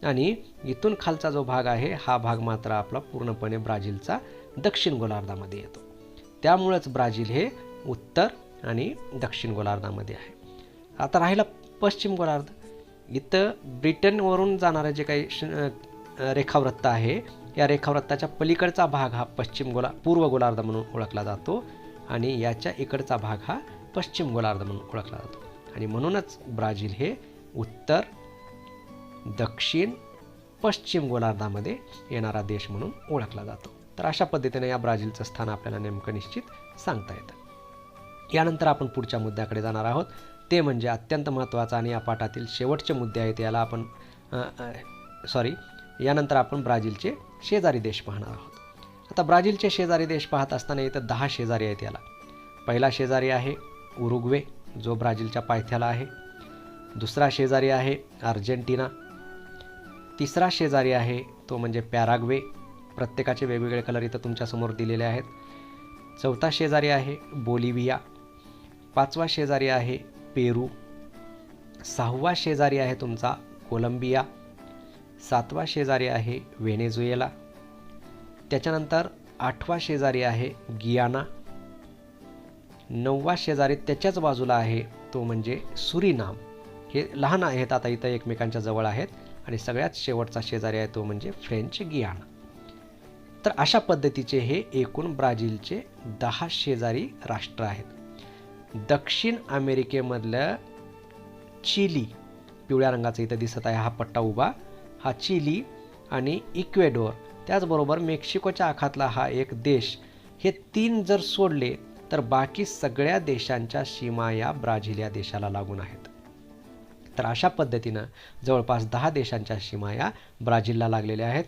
आणि इथून खालचा जो भाग आहे हा भाग मात्र आपला पूर्णपणे ब्राझीलचा दक्षिण गोलार्धामध्ये येतो. त्यामुळेच ब्राझील हे उत्तर आणि दक्षिण गोलार्धामध्ये आहे. आता राहिला पश्चिम गोलार्ध. इथं ब्रिटनवरून जाणारं जे काही रेखावृत्त आहे, या रेखावृत्ताच्या पलीकडचा भाग हा पूर्व गोलार्ध म्हणून ओळखला जातो आणि याच्या इकडचा भाग हा पश्चिम गोलार्ध म्हणून ओळखला जातो. आणि म्हणूनच ब्राझील हे उत्तर दक्षिण पश्चिम गोलार्धामध्ये येणारा देश म्हणून ओळखला जातो. तर अशा पद्धतीने या ब्राझीलचं स्थान आपल्याला नेमकं निश्चित सांगता येतं. यानंतर आपण पुढच्या मुद्द्याकडे जाणार आहोत, ते म्हणजे अत्यंत महत्त्वाचा आणि या पाठातील शेवटचे मुद्दे आहेत. यानंतर आपण ब्राझीलचे शेजारी देश पाहणार आहोत. आता ब्राझीलचे शेजारी देश पाहत असताना इथं 10 शेजारी आहेत. याला पहिला शेजारी आहे उरुग्वे, जो ब्राझीलच्या पायथ्याला आहे. दुसरा शेजारी आहे अर्जेंटिना. तिसरा शेजारी आहे तो म्हणजे पॅराग्वे. प्रत्येकाचे वेगवेगळे कलर इथं तुमच्यासमोर दिलेले आहेत. चौथा शेजारी आहे बोलिव्हिया. 5वा शेजारी आहे पेरू. 6वा शेजारी आहे तुमचा कोलंबिया. 7वा शेजारी आहे व्हेनेझुएला. त्याच्यानंतर 8वा शेजारी आहे गियाना. 9वा शेजारी त्याच्याच बाजूला आहे तो म्हणजे सुरिनाम. हे लहान आहेत, आता इथं एकमेकांच्या जवळ आहेत. आणि सगळ्यात शेवटचा शेजारी आहे तो म्हणजे फ्रेंच गियाना. तर अशा पद्धतीचे हे एकूण ब्राझीलचे 10 शेजारी राष्ट्र आहेत. दक्षिण अमेरिकेमधलं चिली, पिवळ्या रंगाचा इथं दिसत आहे हा पट्टा उभा, हा चिली आणि इक्वेडोर, त्याचबरोबर मेक्सिकोच्या आखातला हा एक देश, हे 3 जर सोडले तर बाकी सगळ्या देशांच्या सीमा या ब्राझील या देशाला लागून आहेत. तर अशा पद्धतीनं जवळपास 10 देशांच्या सीमा या ब्राझीलला लागलेल्या आहेत.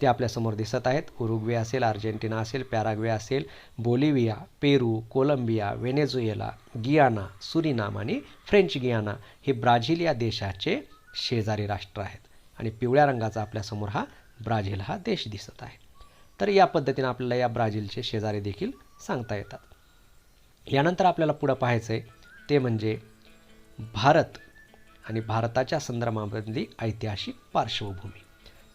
ते आपल्यासमोर दिसत आहेत. उरुग्वे असेल, अर्जेंटिना असेल, पॅराग्वे असेल, बोलिव्हिया, पेरू, कोलंबिया, व्हेनेझुएला, गियाना, सुरिनाम आणि फ्रेंच गियाना हे ब्राझील या देशाचे शेजारी राष्ट्र आहेत. आणि पिवळ्या रंगाचा आपल्यासमोर हा ब्राझील हा देश दिसत आहे. तर या पद्धतीनं आपल्याला या ब्राझीलचे शेजारी देखील सांगता येतात. यानंतर आपल्याला पुढं पाहायचं आहे ते म्हणजे भारत आणि भारताच्या संदर्भामधली ऐतिहासिक पार्श्वभूमी.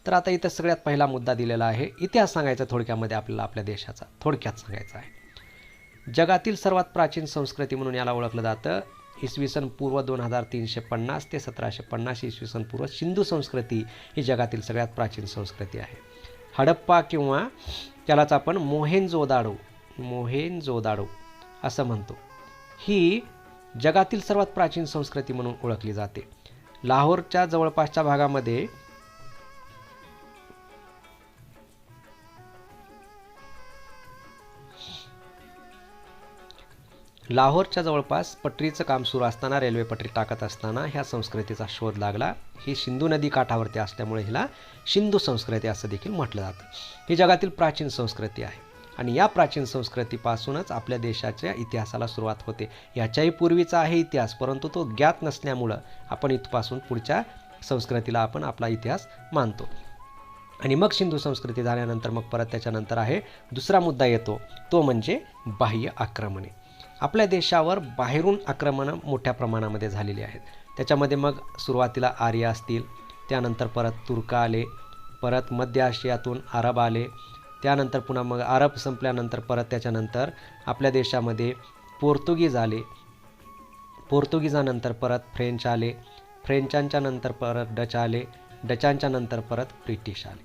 तर आता इथं सगळ्यात पहिला मुद्दा दिलेला आहे इतिहास सांगायचा थोडक्यामध्ये आपल्याला आपल्या देशाचा थोडक्यात सांगायचा आहे. जगातील सर्वात प्राचीन संस्कृती म्हणून याला ओळखलं जातं. इसवी सन पूर्व 2350 ते 1750 इसवी सन पूर्व सिंधू संस्कृती ही जगातील सगळ्यात प्राचीन संस्कृती आहे. हडप्पा किंवा त्यालाच आपण मोहेंजोदाडो असं म्हणतो, ही जगातील सर्वात प्राचीन संस्कृती म्हणून ओळखली जाते. लाहोरच्या जवळपासच्या भागामध्ये पटरीचं काम सुरू असताना, रेल्वे पटरी टाकत असताना ह्या संस्कृतीचा शोध लागला. ही सिंधू नदी काठावरती असल्यामुळे हिला सिंधू संस्कृती असं देखील म्हटलं जातं. ही जगातील प्राचीन संस्कृती आहे आणि या प्राचीन संस्कृतीपासूनच आपल्या देशाच्या इतिहासाला सुरुवात होते. याच्याही पूर्वीचा आहे इतिहास, परंतु तो ज्ञात नसल्यामुळं आपण इथपासून पुढच्या संस्कृतीला आपण आपला इतिहास मानतो. आणि मग सिंधू संस्कृती झाल्यानंतर मग परत त्याच्यानंतर आहे दुसरा मुद्दा येतो, तो म्हणजे बाह्य आक्रमणे. आपल्या देशावर बाहेरून आक्रमणं मोठ्या प्रमाणामध्ये झालेली आहेत. त्याच्यामध्ये मग सुरुवातीला आर्य असतील, त्यानंतर परत तुर्क आले, परत मध्य आशियातून अरब आले, त्यानंतर पुन्हा मग अरब संपल्यानंतर परत त्याच्यानंतर आपल्या देशामध्ये पोर्तुगीज आले, पोर्तुगीजानंतर परत फ्रेंच आले, फ्रेंचांच्या नंतर परत डच आले, डचांच्या नंतर परत ब्रिटिश आले.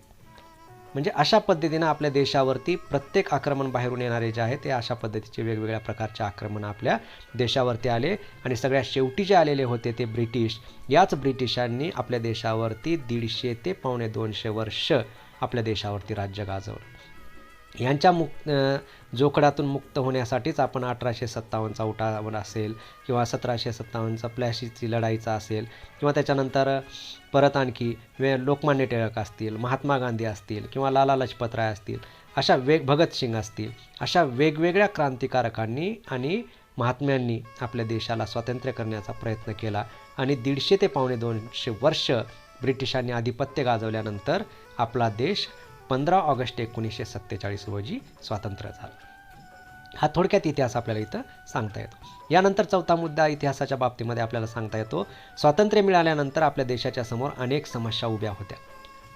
म्हणजे अशा पद्धतीनं आपल्या देशावरती प्रत्येक आक्रमण बाहेरून येणारे जे आहे ते अशा पद्धतीचे वेगवेगळ्या प्रकारचे आक्रमण आपल्या देशावरती आले आणि सगळ्यात शेवटी जे आलेले होते ते ब्रिटिश. याच ब्रिटिशांनी आपल्या देशावरती 150 ते 250 वर्ष आपल्या देशावरती राज्य गाजवलं. यांच्या जोखडातून मुक्त होण्यासाठीच आपण 1857चा उठाव असेल किंवा 1757चा प्लासीची लढाईचा असेल किंवा त्याच्यानंतर परत आणखी लोकमान्य टिळक असतील, महात्मा गांधी असतील किंवा लाला लजपतराय असतील, अशा भगतसिंग असतील, अशा वेगवेगळ्या क्रांतिकारकांनी आणि महात्म्यांनी आपल्या देशाला स्वातंत्र्य करण्याचा प्रयत्न केला आणि 150 ते 250 वर्ष ब्रिटिशांनी आधिपत्य गाजवल्यानंतर आपला देश 15 ऑगस्ट 1947 रोजी स्वातंत्र्य झालं. हा थोडक्यात इतिहास आपल्याला इथं सांगता येतो. यानंतर चौथा मुद्दा इतिहासाच्या बाबतीमध्ये आपल्याला सांगता येतो. स्वातंत्र्य मिळाल्यानंतर आपल्या देशाच्या समोर अनेक समस्या उभ्या होत्या.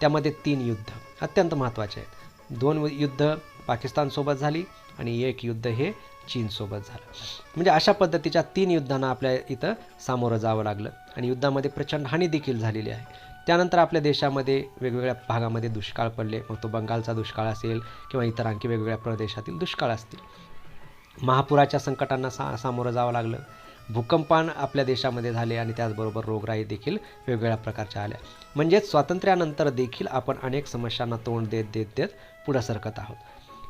त्यामध्ये 3 युद्ध अत्यंत महत्त्वाचे आहेत. 2 युद्ध पाकिस्तानसोबत झाली आणि 1 युद्ध हे चीनसोबत झालं. म्हणजे अशा पद्धतीच्या 3 युद्धांना आपल्या इथं सामोरं जावं लागलं आणि युद्धामध्ये प्रचंड हानी देखील झालेली आहे. त्यानंतर आपल्या देशामध्ये वेगवेगळ्या भागामध्ये दुष्काळ पडले. मग तो बंगालचा दुष्काळ असेल किंवा इतर आणखी वेगवेगळ्या प्रदेशातील दुष्काळ असतील. महापुराच्या संकटांना सामोरं जावं लागलं. भूकंपान आपल्या देशामध्ये झाले आणि त्याचबरोबर रोगराई देखील वेगवेगळ्या प्रकारच्या आल्या. म्हणजेच स्वातंत्र्यानंतर देखील आपण अनेक समस्यांना तोंड देत पुढं सरकत आहोत.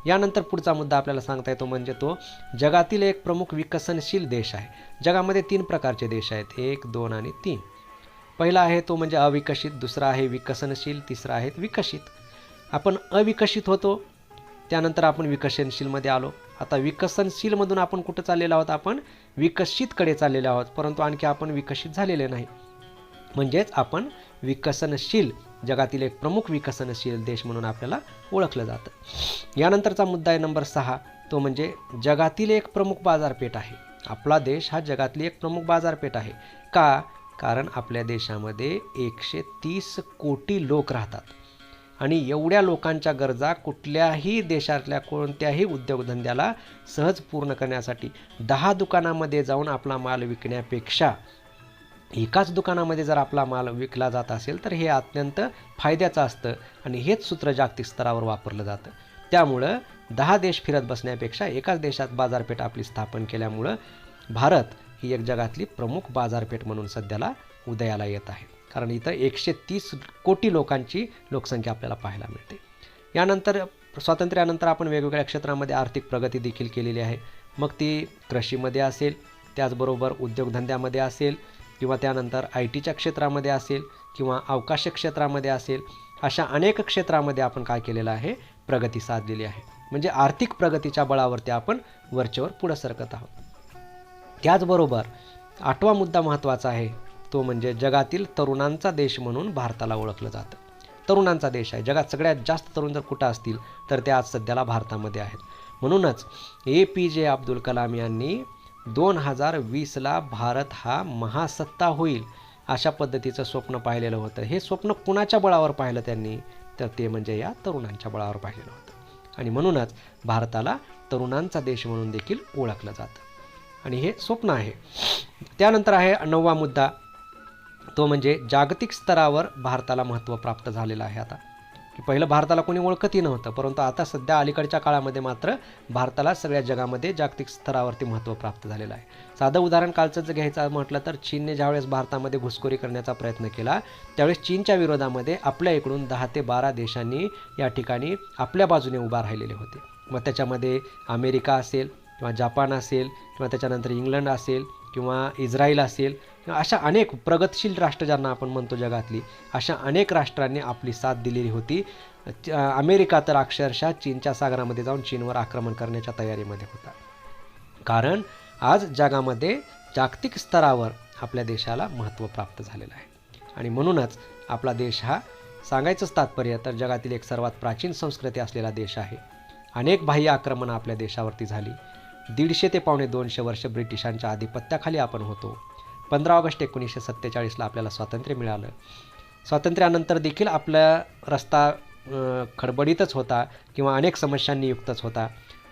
यानंतर पुढचा मुद्दा आपल्याला सांगता येतो म्हणजे तो जगातील एक प्रमुख विकसनशील देश आहे. जगामध्ये 3 प्रकारचे देश आहेत, 1, 2 आणि 3. पहिला आहे तो म्हणजे अविकसित, दुसरा आहे विकसनशील, तिसरा आहे विकसित. आपण अविकसित होतो, त्यानंतर आपण विकसनशीलमध्ये आलो. आता विकसनशीलमधून आपण कुठं चाललेलो आहोत, आपण विकसितकडे चाललेलो आहोत, परंतु आणखी आपण विकसित झालेले नाही. म्हणजेच आपण विकसनशील, जगातील एक प्रमुख विकसनशील देश म्हणून आपल्याला ओळखलं जातं. यानंतरचा मुद्दा आहे नंबर 6, तो म्हणजे जगातील एक प्रमुख बाजारपेठ आहे. आपला देश हा जगातली एक प्रमुख बाजारपेठ आहे. का? कारण आपल्या देशामध्ये 130 कोटी लोक राहतात आणि एवढ्या लोकांच्या गरजा कुठल्याही देशातल्या कोणत्याही उद्योगधंद्याला सहज पूर्ण करण्यासाठी 10 दुकानामध्ये जाऊन आपला माल विकण्यापेक्षा एकाच दुकानामध्ये जर आपला माल विकला जात असेल तर हे अत्यंत फायद्याचं असतं आणि हेच सूत्र जागतिक स्तरावर वापरलं जातं. त्यामुळं 10 देश फिरत बसण्यापेक्षा एकाच देशात बाजारपेठ आपली स्थापन केल्यामुळं भारत ही एक जगातली प्रमुख बाजारपेठ म्हणून सध्याला उदयाला येत आहे. कारण इथं 130 कोटी लोकांची लोकसंख्या आपल्याला पाहायला मिळते. यानंतर स्वातंत्र्यानंतर आपण वेगवेगळ्या क्षेत्रामध्ये आर्थिक प्रगती देखील केलेली आहे. मग ती कृषीमध्ये असेल, त्याचबरोबर उद्योगधंद्यामध्ये असेल किंवा त्यानंतर ITच्या क्षेत्रामध्ये असेल किंवा अवकाश क्षेत्रामध्ये असेल, अशा अनेक क्षेत्रामध्ये आपण काय केलेलं आहे, प्रगती साधलेली आहे. म्हणजे आर्थिक प्रगतीच्या बळावरती आपण वरचेवर पुढं सरकत आहोत. त्याचबरोबर 8वा मुद्दा महत्त्वाचा आहे, तो म्हणजे जगातील तरुणांचा देश म्हणून भारताला ओळखलं जातं. तरुणांचा देश आहे. जगात सगळ्यात जास्त तरुण जर कुठं असतील तर ते आज सध्याला भारतामध्ये आहेत. म्हणूनच APJ अब्दुल कलाम यांनी 2020ला भारत हा महासत्ता होईल अशा पद्धतीचं स्वप्न पाहिलेलं होतं. हे स्वप्न कुणाच्या बळावर पाहिलं त्यांनी, तर ते म्हणजे या तरुणांच्या बळावर पाहिलेलं होतं आणि म्हणूनच भारताला तरुणांचा देश म्हणून देखील ओळखलं जातं आणि हे स्वप्न आहे. त्यानंतर आहे 9वा मुद्दा, तो म्हणजे जागतिक स्तरावर भारताला महत्त्व प्राप्त झालेलं आहे. आता की पहिलं भारताला कोणी ओळखतही नव्हतं, परंतु आता सध्या अलीकडच्या काळामध्ये मात्र भारताला सगळ्या जगामध्ये जागतिक स्तरावरती महत्त्व प्राप्त झालेलं आहे. साधं उदाहरण कालचं जर घ्यायचं म्हटलं तर चीनने ज्यावेळेस भारतामध्ये घुसखोरी करण्याचा प्रयत्न केला त्यावेळेस चीनच्या विरोधामध्ये आपल्या इकडून 10 ते 12 देशांनी या ठिकाणी आपल्या बाजूने उभा राहिलेले होते. मग त्याच्यामध्ये अमेरिका असेल किंवा जापान असेल किंवा त्याच्यानंतर इंग्लंड असेल किंवा इस्रायल असेल किंवा अशा अनेक प्रगतशील राष्ट्र ज्यांना आपण म्हणतो जगातली, अशा अनेक राष्ट्रांनी आपली साथ दिलेली होती. अमेरिका तर अक्षरशः चीनच्या सागरामध्ये जाऊन चीनवर आक्रमण करण्याच्या तयारीमध्ये होता. कारण आज जगामध्ये जागतिक स्तरावर आपल्या देशाला महत्त्व प्राप्त झालेलं आहे आणि म्हणूनच आपला देश हा सांगायचंच तात्पर्य तर जगातील एक सर्वात प्राचीन संस्कृती असलेला देश आहे. अनेक बाह्य आक्रमणं आपल्या देशावरती झाली. 150 ते 250 वर्ष ब्रिटिशांच्या आधिपत्याखाली आपण होतो. 15 ऑगस्ट 1947ला आपल्याला स्वातंत्र्य मिळालं. स्वातंत्र्यानंतर देखील आपला रस्ता खडबडीतच होता किंवा अनेक समस्यांनी युक्तच होता.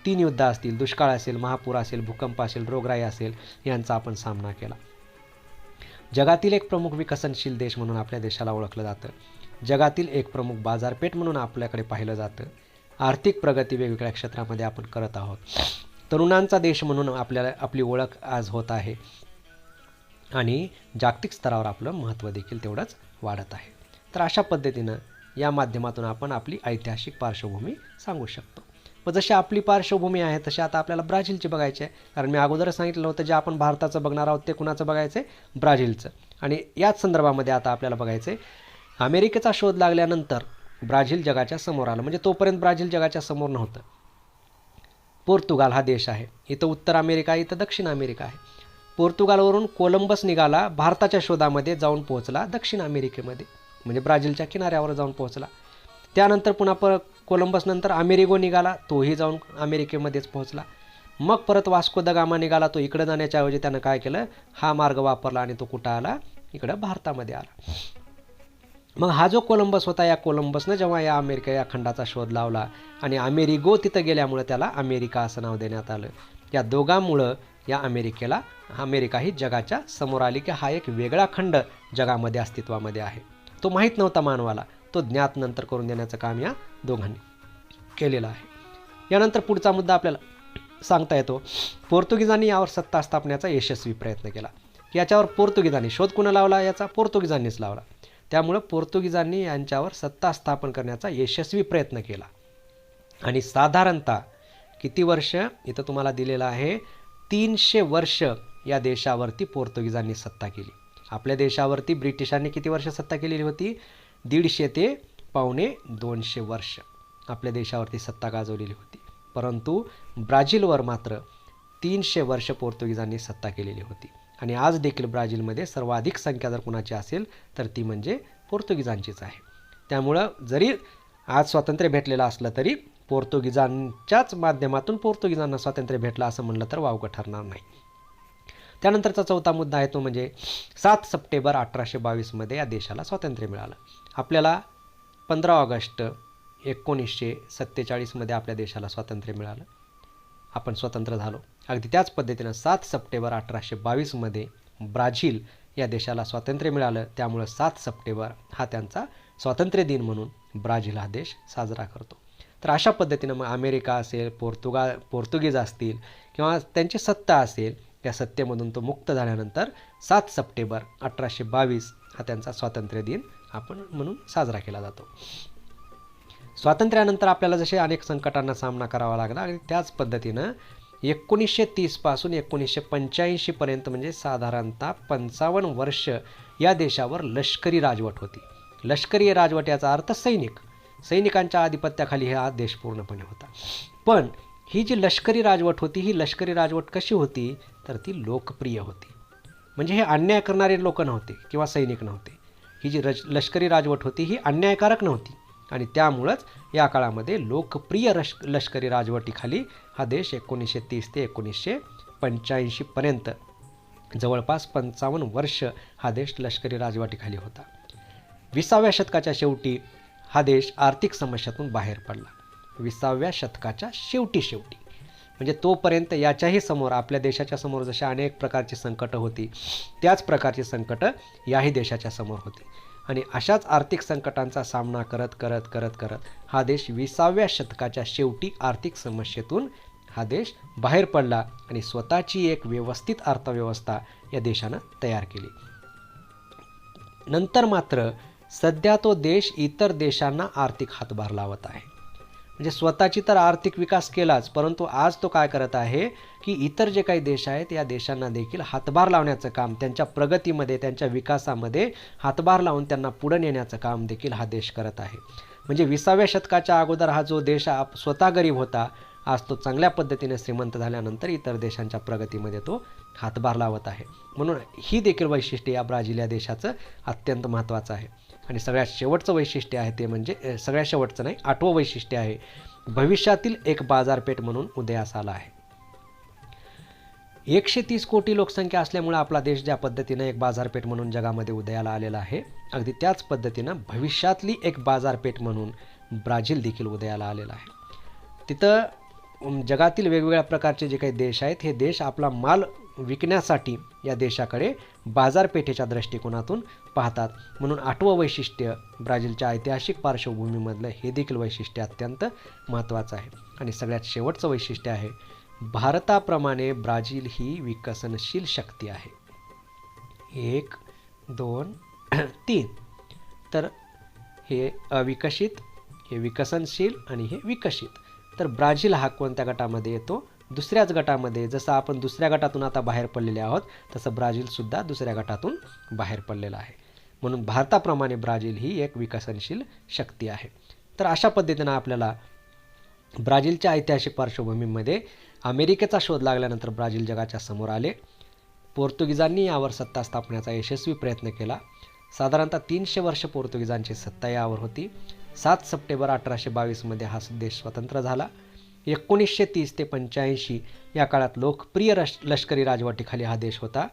3 युद्ध असतील, दुष्काळ असेल, महापूर असेल, भूकंप असेल, रोगराई असेल, यांचा आपण सामना केला. जगातील एक प्रमुख विकसनशील देश म्हणून आपल्या देशाला ओळखलं जातं. जगातील एक प्रमुख बाजारपेठ म्हणून आपल्याकडे पाहिलं जातं. आर्थिक प्रगती वेगवेगळ्या क्षेत्रामध्ये आपण करत आहोत. तरुणांचा देश म्हणून आपली ओळख आज होत आहे आणि जागतिक स्तरावर आपलं महत्त्व देखील तेवढंच वाढत आहे. तर अशा पद्धतीनं या माध्यमातून आपण आपली ऐतिहासिक पार्श्वभूमी सांगू शकतो. व जशी आपली पार्श्वभूमी आहे तशी आता आपल्याला ब्राझीलची बघायची आहे. कारण मी अगोदरच सांगितलं होतं जे आपण भारताचं बघणार आहोत ते कुणाचं बघायचं आहे, ब्राझीलचं. आणि याच संदर्भामध्ये आता आपल्याला बघायचं आहे, अमेरिकेचा शोध लागल्यानंतर ब्राझील जगाच्या समोर आलं. म्हणजे तोपर्यंत ब्राझील जगाच्या समोर नव्हतं. पोर्तुगाल हा देश आहे, इथं उत्तर अमेरिका आहे, इथं दक्षिण अमेरिका आहे. पोर्तुगालवरून कोलंबस निघाला, भारताच्या शोधामध्ये जाऊन पोहोचला दक्षिण अमेरिकेमध्ये, म्हणजे ब्राझीलच्या किनाऱ्यावर जाऊन पोहोचला. त्यानंतर पुन्हा कोलंबस नंतर अमेरिगो निघाला, तोही जाऊन अमेरिकेमध्येच पोहोचला. मग परत वास्को द गामा निघाला, तो इकडं जाण्याच्या ऐवजी त्यानं काय केलं, हा मार्ग वापरला आणि तो कुठं आला, इकडं भारतामध्ये आला. मग हा जो कोलंबस होता, या कोलंबसनं जेव्हा या अमेरिका या खंडाचा शोध लावला आणि अमेरिगो तिथं गेल्यामुळं त्याला अमेरिका असं नाव देण्यात आलं. या दोघांमुळं या अमेरिका ही जगाच्या समोर आली की हा एक वेगळा खंड जगामध्ये अस्तित्वामध्ये आहे. तो माहीत नव्हता मानवाला, तो ज्ञात नंतर करून देण्याचं काम या दोघांनी केलेलं आहे. यानंतर पुढचा मुद्दा आपल्याला सांगता येतो, पोर्तुगीजांनी यावर सत्ता स्थापनेचा यशस्वी प्रयत्न केला. याच्यावर पोर्तुगीजांनी शोध कुणा लावला, याचा पोर्तुगीजांनीच लावला. त्यामुळं पोर्तुगीजांनी यांच्यावर सत्ता स्थापन करण्याचा यशस्वी प्रयत्न केला. आणि साधारणतः किती वर्ष इथं तुम्हाला दिलेलं आहे, 300 वर्ष या देशावरती पोर्तुगीजांनी सत्ता केली. आपल्या देशावरती ब्रिटिशांनी किती वर्ष सत्ता केलेली होती, 150 ते पावणे 200 वर्ष आपल्या देशावरती सत्ता गाजवलेली होती. परंतु ब्राझीलवर मात्र 300 वर्ष पोर्तुगीजांनी सत्ता केलेली होती. आणि आज देखील ब्राझीलमध्ये सर्वाधिक संख्या जर कुणाची असेल तर ती म्हणजे पोर्तुगीजांचीच आहे. त्यामुळं जरी आज स्वातंत्र्य भेटलेलं असलं तरी पोर्तुगीजांच्याच माध्यमातून पोर्तुगीजांना स्वातंत्र्य भेटलं असं म्हणलं तर वावगं ठरणार नाही. त्यानंतरचा चौथा मुद्दा आहे तो म्हणजे 7 सप्टेंबर 1822 या देशाला स्वातंत्र्य मिळालं. आपल्याला 15 ऑगस्ट 1947 आपल्या देशाला स्वातंत्र्य मिळालं, आपण स्वतंत्र झालो. अगदी त्याच पद्धतीनं 7 सप्टेंबर 1822 ब्राझील या देशाला स्वातंत्र्य मिळालं. त्यामुळं 7 सप्टेंबर हा त्यांचा स्वातंत्र्य दिन म्हणून ब्राझील हा देश साजरा करतो. तर अशा पद्धतीनं मग अमेरिका असेल, पोर्तुगीज असतील किंवा त्यांची सत्ता असेल, त्या सत्तेमधून तो मुक्त झाल्यानंतर 7 सप्टेंबर 1822 हा त्यांचा स्वातंत्र्य दिन आपण म्हणून साजरा केला जातो. स्वातंत्र्यानंतर आपल्याला जसे अनेक संकटांना सामना करावा लागला आणि त्याच पद्धतीनं 1930 पासून 1985 म्हणजे साधारणतः 55 वर्ष या देशावर लष्करी राजवट होती. लष्करी राजवट याचा अर्थ सैनिकांच्या आधिपत्याखाली हा देश पूर्णपणे होता. पण ही जी लष्करी राजवट होती, ही लष्करी राजवट कशी होती तर ती लोकप्रिय होती. म्हणजे हे अन्याय करणारे लोक नव्हते किंवा सैनिक नव्हते. ही जी लष्करी राजवट होती ही अन्यायकारक नव्हती आणि त्यामुळंच या काळामध्ये लोकप्रिय लष्करी राजवटीखाली हा देश 1930 ते 1985 जवळपास 55 वर्ष हा देश लष्करी राजवटीखाली होता. 20व्या शतकाच्या शेवटी हा देश आर्थिक समस्यातून बाहेर पडला. 20व्या शतकाच्या शेवटी म्हणजे तोपर्यंत याच्याही समोर आपल्या देशाच्या समोर जशा अनेक प्रकारची संकटं होती, त्याच प्रकारची संकटं याही देशाच्या समोर होती. आणि अशाच आर्थिक संकटांचा सामना करत हा देश 20व्या शतकाच्या शेवटी आर्थिक समस्येतून हा देश बाहेर पडला आणि स्वतःची एक व्यवस्थित अर्थव्यवस्था या देशानं तयार केली. नंतर मात्र सध्या तो देश इतर देशांना आर्थिक हातभार लावत आहे. म्हणजे स्वतःची तर आर्थिक विकास केलाच, परंतु आज तो काय करत आहे की इतर जे काही देश आहेत या देशांना देखील हातभार लावण्याचं काम, त्यांच्या प्रगतीमध्ये, त्यांच्या विकासामध्ये हातभार लावून त्यांना पुढे नेण्याचं काम देखील हा देश करत आहे. म्हणजे 20व्या शतकाच्या अगोदर हा जो देश स्वतः गरीब होता, आज तो चांगल्या पद्धतीने श्रीमंत झाल्यानंतर इतर देशांच्या प्रगतीमध्ये तो हातभार लावत आहे. म्हणून ही देखील वैशिष्ट्य या ब्राझील या देशाचं अत्यंत महत्त्वाचं आहे. आणि सगळ्यात शेवटचं वैशिष्ट्य आहे ते म्हणजे सगळ्यात शेवटचं नाही, 8वं वैशिष्ट्य आहे, भविष्यातील एक बाजारपेठ म्हणून उदयास आला आहे. 130 कोटी लोकसंख्या असल्यामुळे आपला देश ज्या पद्धतीनं एक बाजारपेठ म्हणून जगामध्ये उदयाला आलेला आहे, अगदी त्याच पद्धतीनं भविष्यातली एक बाजारपेठ म्हणून ब्राझील देखील उदयाला आलेला आहे. तिथं जगातील वेगवेगळ्या प्रकारचे जे काही देश आहेत हे देश आपला माल विकण्यासाठी या देशाकडे बाजारपेठेच्या दृष्टिकोनातून पाहतात. म्हणून 8वं वैशिष्ट्य ब्राझीलच्या ऐतिहासिक पार्श्वभूमीमधलं हे देखील वैशिष्ट्य अत्यंत महत्त्वाचं आहे. आणि सगळ्यात शेवटचं वैशिष्ट्य आहे, भारताप्रमाणे ब्राझील ही विकसनशील शक्ती आहे. 1 2 3. तर हे अविकसित, हे विकसनशील आणि हे विकसित. तर ब्राझील हा कोणत्या गटामध्ये येतो? दुसऱ्याच गटामध्ये. जसं आपण दुसऱ्या गटातून आता बाहेर पडलेले आहोत तसं ब्राझीलसुद्धा दुसऱ्या गटातून बाहेर पडलेला आहे. म्हणून भारताप्रमाणे ब्राझील ही एक विकसनशील शक्ती आहे. तर अशा पद्धतीनं आपल्याला ब्राझीलच्या ऐतिहासिक पार्श्वभूमीमध्ये अमेरिकेचा शोध लागल्यानंतर ब्राझील जगाच्या समोर आले. पोर्तुगीजांनी यावर सत्ता स्थापण्याचा यशस्वी प्रयत्न केला. साधारणतः 300 वर्ष पोर्तुगीजांची सत्ता यावर होती. 7 सप्टेंबर 1822 हा देश स्वतंत्र झाला. 1930 ते 85 या काळात लोकप्रिय लष्करी राजवटीखाली हा देश होता.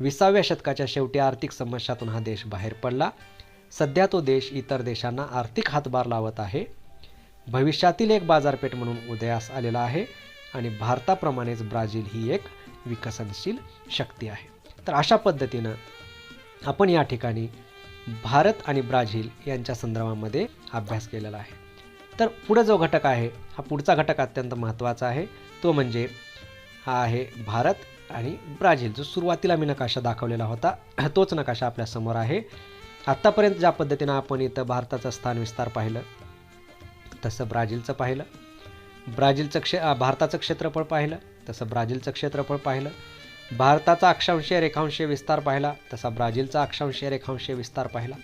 20व्या शतकाच्या शेवटी आर्थिक समस्यातून हा देश बाहेर पडला. सध्या तो देश इतर देशांना आर्थिक हातभार लावत आहे. भविष्यातील एक बाजारपेठ म्हणून उदयास आलेला आहे आणि भारताप्रमाणेच ब्राझील ही एक विकसनशील शक्ती आहे. तर अशा पद्धतीनं आपण या ठिकाणी भारत आणि ब्राझील यांच्या संदर्भामध्ये अभ्यास केलेला आहे. तर पुढे जो घटक आहे, हा पुढचा घटक अत्यंत महत्त्वाचा आहे. तो म्हणजे हा आहे भारत आणि ब्राझील. जो सुरुवातीला मी नकाशा दाखवलेला होता तोच नकाशा आपल्यासमोर आहे. आत्तापर्यंत ज्या पद्धतीनं आपण इथं भारताचं स्थान विस्तार पाहिलं तसं ब्राझीलचं पाहिलं. भारताचं क्षेत्रफळ पाहिलं तसं ब्राझीलचं क्षेत्रफळ पाहिलं. भारताचा अक्षांशीय रेखांशीय विस्तार पाहिला तसा ब्राझीलचा अक्षांशीय रेखांशीय विस्तार पाहिला.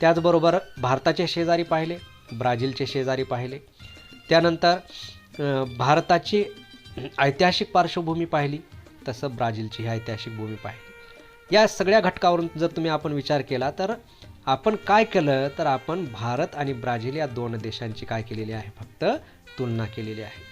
त्याचबरोबर भारताचे शेजारी पाहिले, ब्राझीलचे शेजारी पाहिले. त्यानंतर भारताची ऐतिहासिक पार्श्वभूमी पाहिली तसं ब्राझीलची ही ऐतिहासिक भूमी पाहिली. या सगळ्या घटकावरून जर तुम्ही आपण विचार केला तर आपण काय केलं, तर आपण भारत आणि ब्राझील या 2 देशांची काय केलेली आहे, फक्त तुलना केलेली आहे.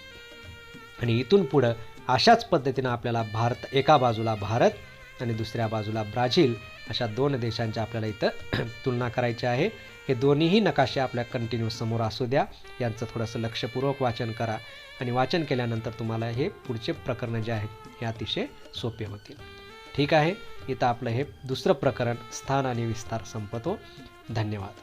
आणि इथून पुढं अशाच पद्धतीनं आपल्याला एका बाजूला भारत आणि दुसऱ्या बाजूला ब्राझील अशा 2 देशांच्या आपल्याला इथं तुलना करायची आहे. हे दोन्हीही नकाशे आपल्या कंटिन्यू समोर असू द्या. यांचं थोडंसं लक्षपूर्वक वाचन करा आणि वाचन केल्यानंतर तुम्हाला हे पुढचे प्रकरणं जे आहेत हे अतिशय सोपे होतील. ठीक आहे. इथं आपलं हे दुसरं प्रकरण स्थान आणि विस्तार संपतो. धन्यवाद.